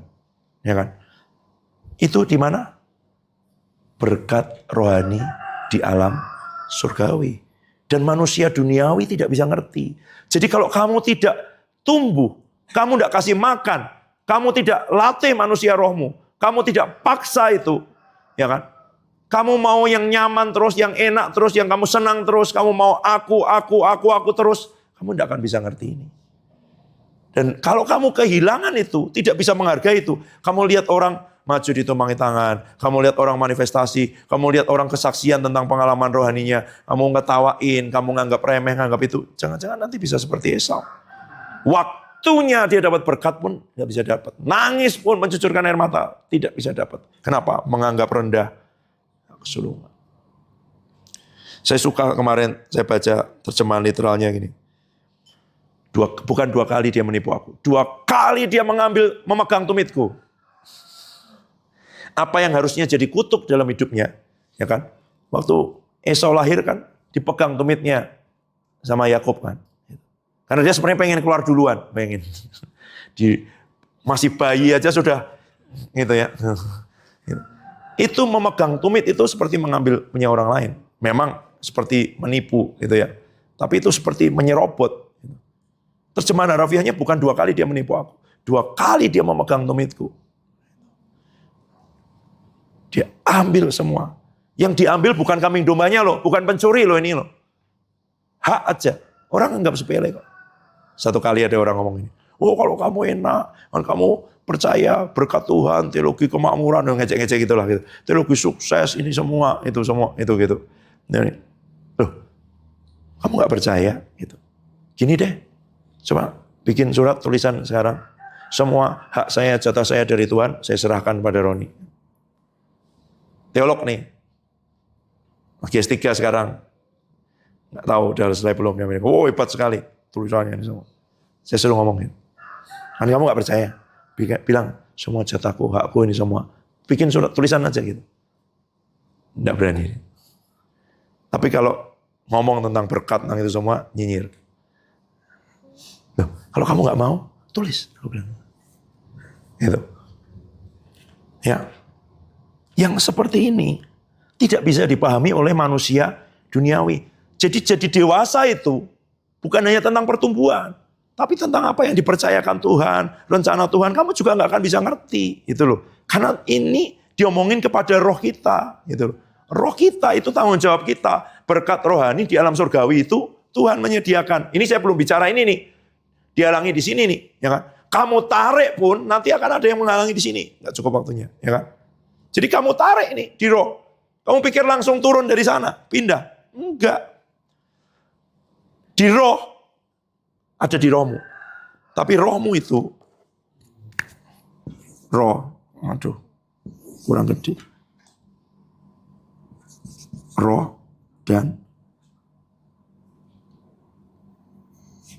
Ya kan? Itu di mana? Berkat rohani di alam surgawi. Dan manusia duniawi tidak bisa ngerti. Jadi kalau kamu tidak tumbuh, kamu tidak kasih makan, kamu tidak latih manusia rohmu, kamu tidak paksa itu, ya kan? Kamu mau yang nyaman terus, yang enak terus, yang kamu senang terus, kamu mau aku terus, kamu tidak akan bisa ngerti ini. Dan kalau kamu kehilangan itu, tidak bisa menghargai itu. Kamu lihat orang maju ditumpangi tangan. Kamu lihat orang manifestasi. Kamu lihat orang kesaksian tentang pengalaman rohaninya. Kamu ngetawain, kamu nganggap remeh, nganggap itu. Jangan-jangan nanti bisa seperti Esau. Waktunya dia dapat berkat pun nggak bisa dapat. Nangis pun mencucurkan air mata. Tidak bisa dapat. Kenapa? Menganggap rendah kesulungan. Saya suka kemarin, saya baca terjemahan literalnya gini. Bukan 2 kali dia menipu aku. 2 kali dia memegang tumitku. Apa yang harusnya jadi kutuk dalam hidupnya. Ya kan? Waktu Esau lahir kan, dipegang tumitnya sama Yakub kan. Karena dia sebenarnya pengen keluar duluan. Masih bayi aja sudah. Gitu ya. Itu memegang tumit itu seperti mengambil punya orang lain. Memang seperti menipu gitu ya. Tapi itu seperti menyerobot. Terjemahan harafiahnya bukan 2 kali dia menipu aku. 2 kali dia memegang tumitku. Dia ambil semua. Yang diambil bukan kambing dombanya loh. Bukan pencuri loh ini loh. Hak aja. Orang anggap sepele kok. Satu kali ada orang ngomong ini. Oh kalau kamu enak. Kalau kamu percaya berkat Tuhan. Teologi kemakmuran. Ngecek-ngecek gitu lah. Gitu. Teologi sukses ini semua. Itu semua. Itu gitu. Loh. Kamu gak percaya? Gitu. Gini deh. Coba bikin surat tulisan sekarang. Semua hak saya, jatah saya dari Tuhan, saya serahkan pada Roni. Teolog nih. GS3 sekarang. Nggak tahu, udah selesai belum. Oh hebat sekali tulisannya ini semua. Saya suruh ngomongin. Kan kamu gak percaya. Bilang, semua jatahku, hakku ini semua. Bikin surat tulisan aja gitu. Nggak berani. Tapi kalau ngomong tentang berkat, tentang itu semua, nyinyir. Loh, kalau kamu nggak mau, tulis. Aku bilang. Gitu. Ya. Yang seperti ini tidak bisa dipahami oleh manusia duniawi. Jadi dewasa itu bukan hanya tentang pertumbuhan, tapi tentang apa yang dipercayakan Tuhan, rencana Tuhan. Kamu juga nggak akan bisa ngerti, gitu loh. Karena ini diomongin kepada roh kita, gitu loh. Roh kita itu tanggung jawab kita. Berkat rohani di alam surgawi itu Tuhan menyediakan. Ini saya belum bicara ini nih. Dihalangi di sini nih, ya kan? Kamu tarik pun nanti akan ada yang menghalangi di sini, nggak cukup waktunya, ya kan? Jadi kamu tarik nih di roh, kamu pikir langsung turun dari sana, pindah? Enggak. Di roh ada di rohmu, tapi rohmu itu kurang gede, roh dan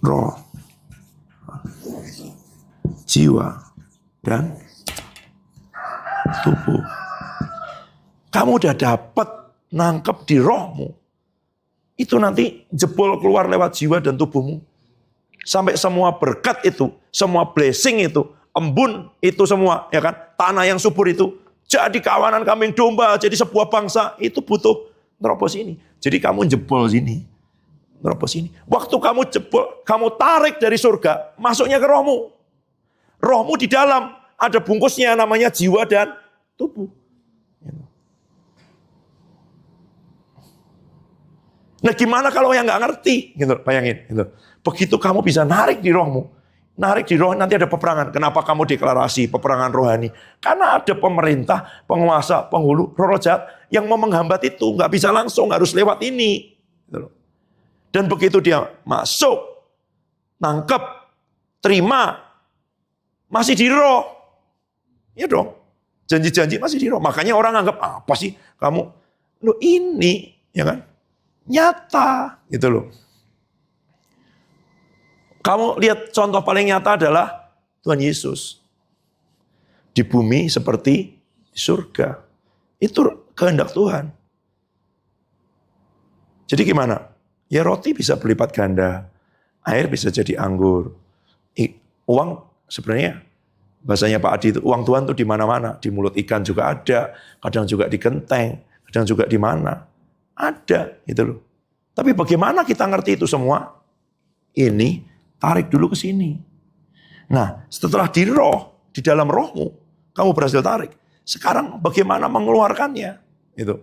roh. jiwa, dan tubuh. Kamu udah dapat nangkep di rohmu. Itu nanti jebol keluar lewat jiwa dan tubuhmu. Sampai semua berkat itu, semua blessing itu, embun itu semua, ya kan? Tanah yang subur itu, jadi kawanan kambing domba, jadi sebuah bangsa, itu butuh nerobos ini. Jadi kamu jebol sini, nerobos ini. Waktu kamu jebol, kamu tarik dari surga, masuknya ke rohmu. Rohmu di dalam, ada bungkusnya namanya jiwa dan tubuh. Nah gimana kalau yang nggak ngerti? Gitu, bayangin. Gitu. Begitu kamu bisa narik di rohmu. Narik di roh, nanti ada peperangan. Kenapa kamu deklarasi peperangan rohani? Karena ada pemerintah, penguasa, penghulu, roh jahat yang mau menghambat itu. Nggak bisa langsung, harus lewat ini. Gitu. Dan begitu dia masuk, nangkep, terima, masih di roh. Ya dong. Janji-janji masih di roh. Makanya orang anggap, apa sih kamu? Loh ini, ya kan? Nyata, gitu loh. Kamu lihat contoh paling nyata adalah Tuhan Yesus. Di bumi seperti di surga. Itu kehendak Tuhan. Jadi gimana? Ya roti bisa berlipat ganda. Air bisa jadi anggur. Uang sebenarnya, bahasanya Pak Adi itu, uang Tuhan tuh di mana-mana. Di mulut ikan juga ada. Kadang juga di genteng. Kadang juga di mana. Ada, gitu loh. Tapi bagaimana kita ngerti itu semua? Ini tarik dulu ke sini. Nah, setelah di roh, di dalam rohmu, kamu berhasil tarik. Sekarang bagaimana mengeluarkannya? Itu.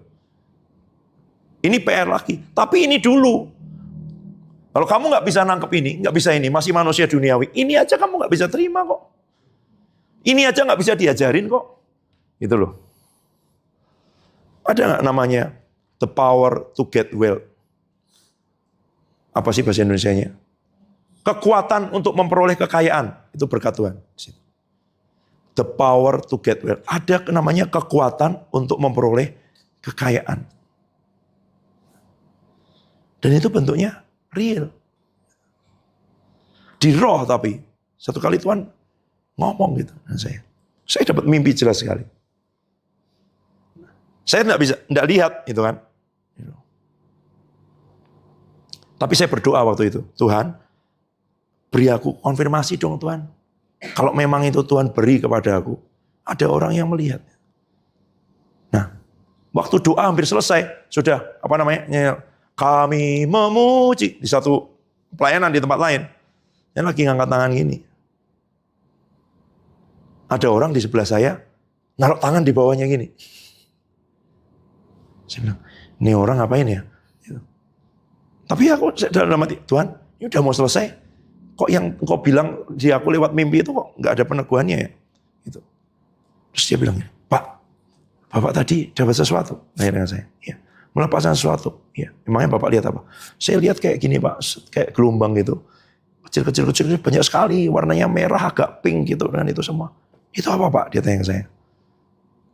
Ini PR lagi. Tapi ini dulu. Kalau kamu nggak bisa nangkep ini, nggak bisa ini, masih manusia duniawi. Ini aja kamu nggak bisa terima kok. Ini aja nggak bisa diajarin kok. Gitu loh. Ada nggak namanya the power to get wealth? Apa sih bahasa Indonesianya? Kekuatan untuk memperoleh kekayaan. Itu berkat Tuhan. The power to get wealth. Ada namanya kekuatan untuk memperoleh kekayaan. Dan itu bentuknya real. Di roh tapi. Satu kali Tuhan ngomong gitu dengan saya. Saya dapat mimpi jelas sekali. Saya enggak lihat itu kan. Tapi saya berdoa waktu itu, Tuhan, beri aku konfirmasi dong Tuhan. Kalau memang itu Tuhan beri kepada aku, ada orang yang melihat. Nah, waktu doa hampir selesai, sudah kami memuji di satu pelayanan di tempat lain. Yang lagi ngangkat tangan gini. Ada orang di sebelah saya, naruh tangan di bawahnya gini. Saya bilang, ini orang ngapain ya? Tapi aku dalam hati, Tuhan, ini udah mau selesai. Kok yang engkau bilang di aku lewat mimpi itu kok nggak ada peneguhannya ya? Gitu. Terus dia bilang, Pak, Bapak tadi dapat sesuatu. Nanya dengan saya, ya, melepaskan sesuatu. Ya, emangnya Bapak lihat apa? Saya lihat kayak gini Pak, kayak gelombang gitu. Kecil-kecil banyak sekali, warnanya merah, agak pink gitu, dan itu semua. Itu apa Pak? Dia tanya ke saya.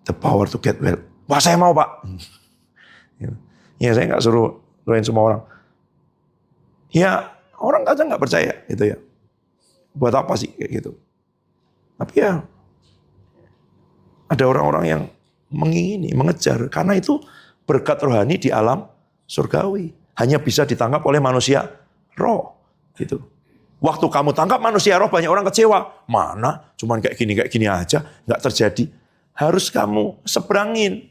The power to get well. Wah saya mau Pak. Ya saya nggak suruh doain semua orang. Ya orang kadang nggak percaya gitu ya. Buat apa sih kayak gitu. Tapi ya ada orang-orang yang mengingini, mengejar. Karena itu berkat rohani di alam surgawi. Hanya bisa ditangkap oleh manusia roh. Gitu. Waktu kamu tangkap manusia roh, banyak orang kecewa. Mana? Cuman kayak gini aja. Nggak terjadi. Harus kamu seberangin.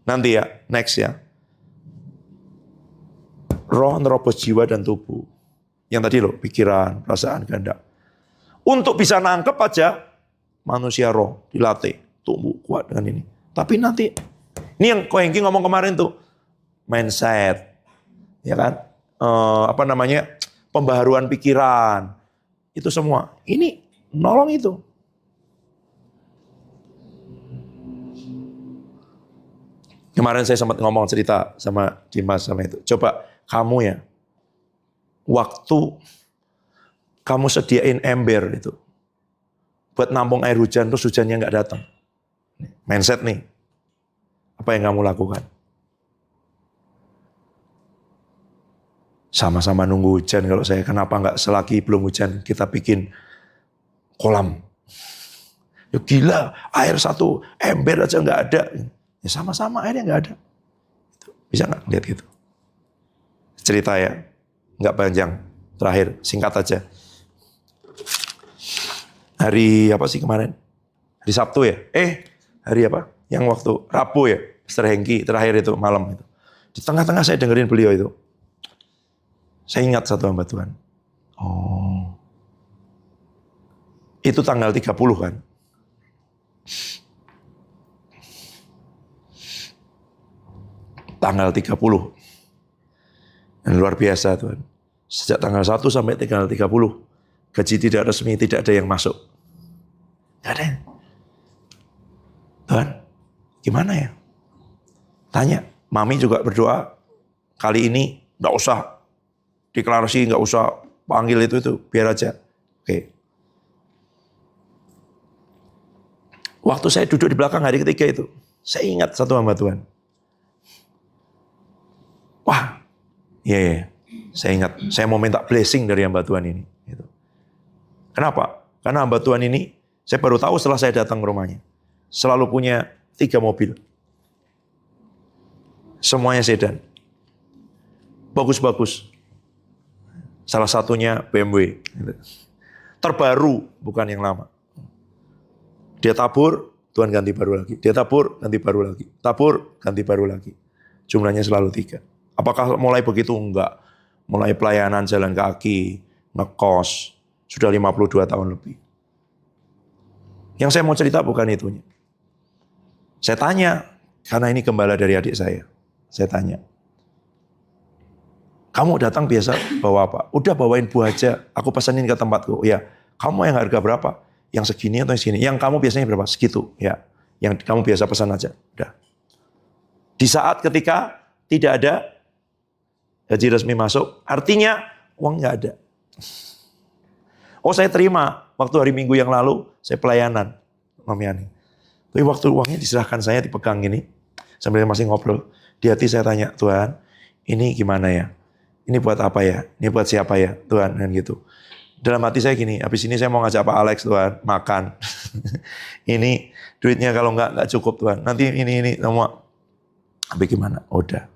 Nanti ya, next ya. Roh nerobos jiwa dan tubuh. Yang tadi loh, pikiran, perasaan, kehendak. Untuk bisa nangkep aja, manusia roh dilatih. Tumbuh kuat dengan ini. Tapi nanti, ini yang Ko Hengki ngomong kemarin tuh. Mindset. Ya kan? Pembaharuan pikiran. Itu semua. Ini nolong itu. Kemarin saya sempat ngomong cerita sama Dimas sama itu. Coba kamu ya, waktu kamu sediain ember itu buat nampung air hujan, terus hujannya nggak datang. Mindset nih, apa yang kamu lakukan? Sama-sama nunggu hujan. Kalau saya, kenapa nggak selagi belum hujan kita bikin kolam. Ya gila, air 1 ember aja nggak ada. Ya sama-sama airnya nggak ada. Bisa nggak lihat gitu? Cerita ya, nggak panjang. Terakhir, singkat aja. Hari apa sih kemarin? Hari Sabtu ya? Hari apa? Yang waktu Rabu ya? Mr. Hengki terakhir itu malam itu. Di tengah-tengah saya dengerin beliau itu. Saya ingat satu hamba Tuhan. Oh. Itu tanggal 30 kan? Tanggal 30. Dan luar biasa Tuhan. Sejak tanggal 1 sampai tanggal 30. Gaji tidak resmi, tidak ada yang masuk. Gak ada. Tuhan, gimana ya? Tanya, mami juga berdoa. Kali ini gak usah deklarasi, gak usah panggil itu, biar aja. Oke. Waktu saya duduk di belakang hari ketiga itu, saya ingat satu hamba Tuhan. Wah, iya. Saya ingat, saya mau minta blessing dari hamba Tuhan ini. Gitu. Kenapa? Karena hamba Tuhan ini, saya baru tahu setelah saya datang ke rumahnya. Selalu punya 3 mobil. Semuanya sedan. Bagus-bagus. Salah satunya BMW. Gitu. Terbaru, bukan yang lama. Dia tabur, Tuhan ganti baru lagi. Dia tabur, ganti baru lagi. Tabur, ganti baru lagi. Jumlahnya selalu 3. Apakah mulai begitu? Enggak. Mulai pelayanan jalan kaki, ngekos, sudah 52 tahun lebih. Yang saya mau cerita bukan itunya. Saya tanya, karena ini gembala dari adik saya. Saya tanya, kamu datang biasa bawa apa? Udah bawain buah aja, aku pesenin ke tempatku. Ya, kamu yang harga berapa? Yang segini atau yang segini? Yang kamu biasanya berapa? Segitu. Ya, yang kamu biasa pesan aja. Udah. Di saat ketika tidak ada gaji resmi masuk, artinya uang nggak ada. Oh, saya terima. Waktu hari Minggu yang lalu, saya pelayanan. Mami Ani. Tapi waktu uangnya diserahkan saya, dipegang gini. Sambil masih ngobrol. Di hati saya tanya, Tuhan, ini gimana ya? Ini buat apa ya? Ini buat siapa ya? Tuhan, dan gitu. Dalam hati saya gini, habis ini saya mau ngajak Pak Alex, Tuhan, makan. Ini duitnya kalau nggak cukup, Tuhan. Nanti ini semua. Tapi gimana? Udah.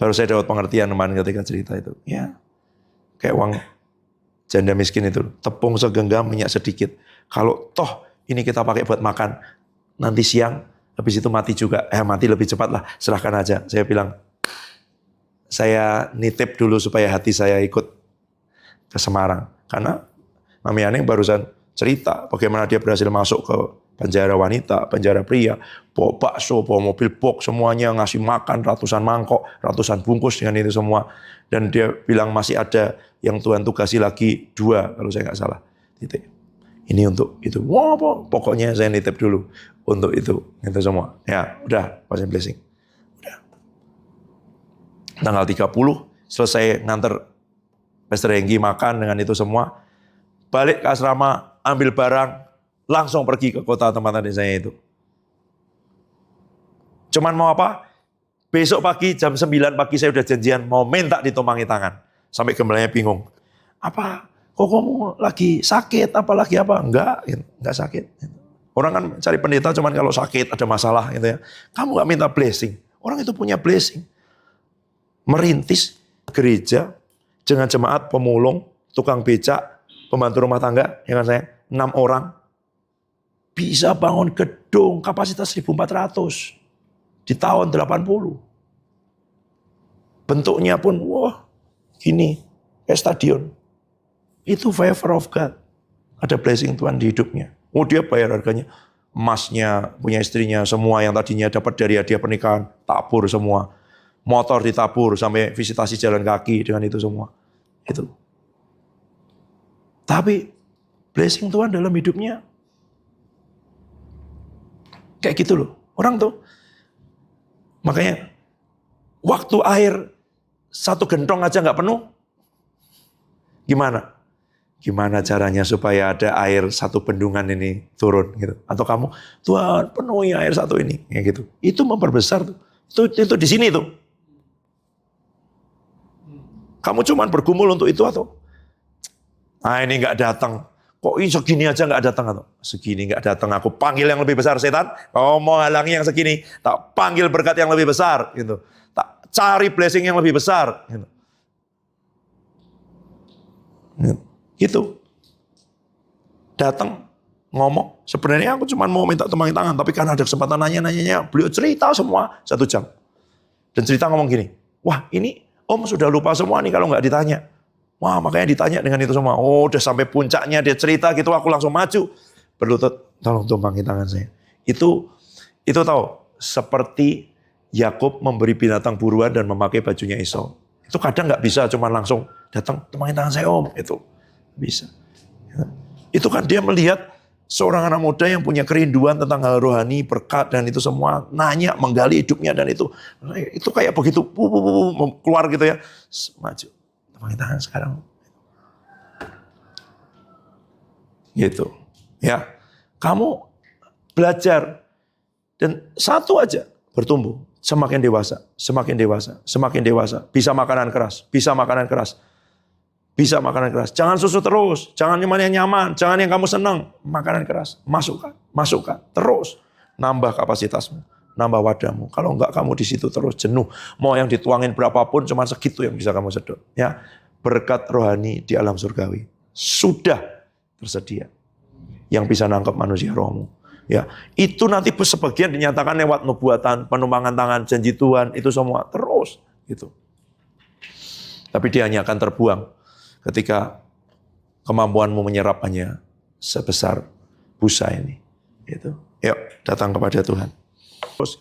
Baru saya dapat pengertian kemarin ketika cerita itu. Ya, kayak uang janda miskin itu. Tepung segenggam, minyak sedikit. Kalau toh ini kita pakai buat makan, nanti siang, habis itu mati juga. Mati lebih cepat lah, serahkan aja. Saya bilang, saya nitip dulu supaya hati saya ikut ke Semarang. Karena Mami Aning barusan cerita bagaimana dia berhasil masuk ke penjara wanita, penjara pria, bawa bakso, bawa mobil box, semuanya ngasih makan ratusan mangkok, ratusan bungkus dengan itu semua. Dan dia bilang masih ada yang Tuhan tugasi lagi 2 kalau saya nggak salah. Titik. Ini untuk itu. Wah, pokoknya saya nitip dulu untuk itu semua. Ya, udah, pasien blessing. Udah. Tanggal 30 selesai nganter Pastor Hengki makan dengan itu semua, balik ke asrama, ambil barang, langsung pergi ke kota tempat adik saya itu. Cuman mau apa? Besok pagi jam 9 pagi saya udah janjian mau minta ditumpangi tangan. Sampai gembalanya bingung. Apa? Kok kamu lagi sakit? Apalagi apa? Enggak sakit. Orang kan cari pendeta cuman kalau sakit ada masalah gitu ya. Kamu gak minta blessing. Orang itu punya blessing. Merintis gereja dengan jemaat, pemulung, tukang becak, pembantu rumah tangga, ya kan saya, 6 orang. Bisa bangun gedung kapasitas 1.400 di tahun 80. Bentuknya pun, wah, gini, kayak stadion. Itu favor of God. Ada blessing Tuhan di hidupnya. Oh, dia bayar harganya. Emasnya, punya istrinya, semua yang tadinya dapat dari hadiah pernikahan, tabur semua. Motor ditabur sampai visitasi jalan kaki dengan itu semua. Itu. Tapi blessing Tuhan dalam hidupnya kayak gitu loh. Orang tuh. Makanya waktu air 1 gentong aja nggak penuh. Gimana? Gimana caranya supaya ada air 1 bendungan ini turun gitu. Atau kamu, Tuhan penuhi air 1 ini. Kayak gitu. Itu memperbesar tuh. Itu di sini tuh. Kamu cuman bergumul untuk itu atau? Nah ini nggak datang. kok ini segini aja nggak datang? Atau segini nggak datang, aku panggil yang lebih besar setan. Kau mau halangi yang segini, tak panggil berkat yang lebih besar, gitu. Tak cari blessing yang lebih besar, gitu. Gitu. Datang ngomong, sebenarnya aku cuma mau minta tepuk tangan, tapi karena ada kesempatan nanya-nanyanya, beliau cerita semua 1 jam. Dan cerita ngomong gini, wah ini Om sudah lupa semua nih kalau nggak ditanya. Wah, makanya ditanya dengan itu semua. Oh, udah sampai puncaknya dia cerita gitu, aku langsung maju. Berlutut, tolong tumpangin tangan saya. Itu tahu, seperti Yakub memberi binatang buruan dan memakai bajunya Esau. Itu kadang nggak bisa cuma langsung datang, tumpangin tangan saya Om. Itu bisa. Itu kan dia melihat seorang anak muda yang punya kerinduan tentang hal rohani, berkat dan itu semua, nanya, menggali hidupnya dan itu kayak begitu keluar gitu ya, maju. Tumpangin tangan sekarang. Gitu. Ya. Kamu belajar dan satu aja bertumbuh, semakin dewasa, semakin dewasa, semakin dewasa, bisa makanan keras, bisa makanan keras. Bisa makanan keras. Jangan susu terus, jangan yang nyaman, jangan yang kamu senang, makanan keras. Masukkan, terus nambah kapasitasmu, nambah wadahmu. Kalau enggak kamu di situ terus jenuh. Mau yang dituangin berapapun cuma segitu yang bisa kamu sedot. Ya, berkat rohani di alam surgawi sudah tersedia. Yang bisa nangkep manusia rohmu. Ya, itu nanti sebagian dinyatakan lewat nubuatan, penumpangan tangan, janji Tuhan, itu semua terus gitu. Tapi dia hanya akan terbuang ketika kemampuanmu menyerap hanya sebesar busa ini. Gitu. Yuk, datang kepada Tuhan. Terus.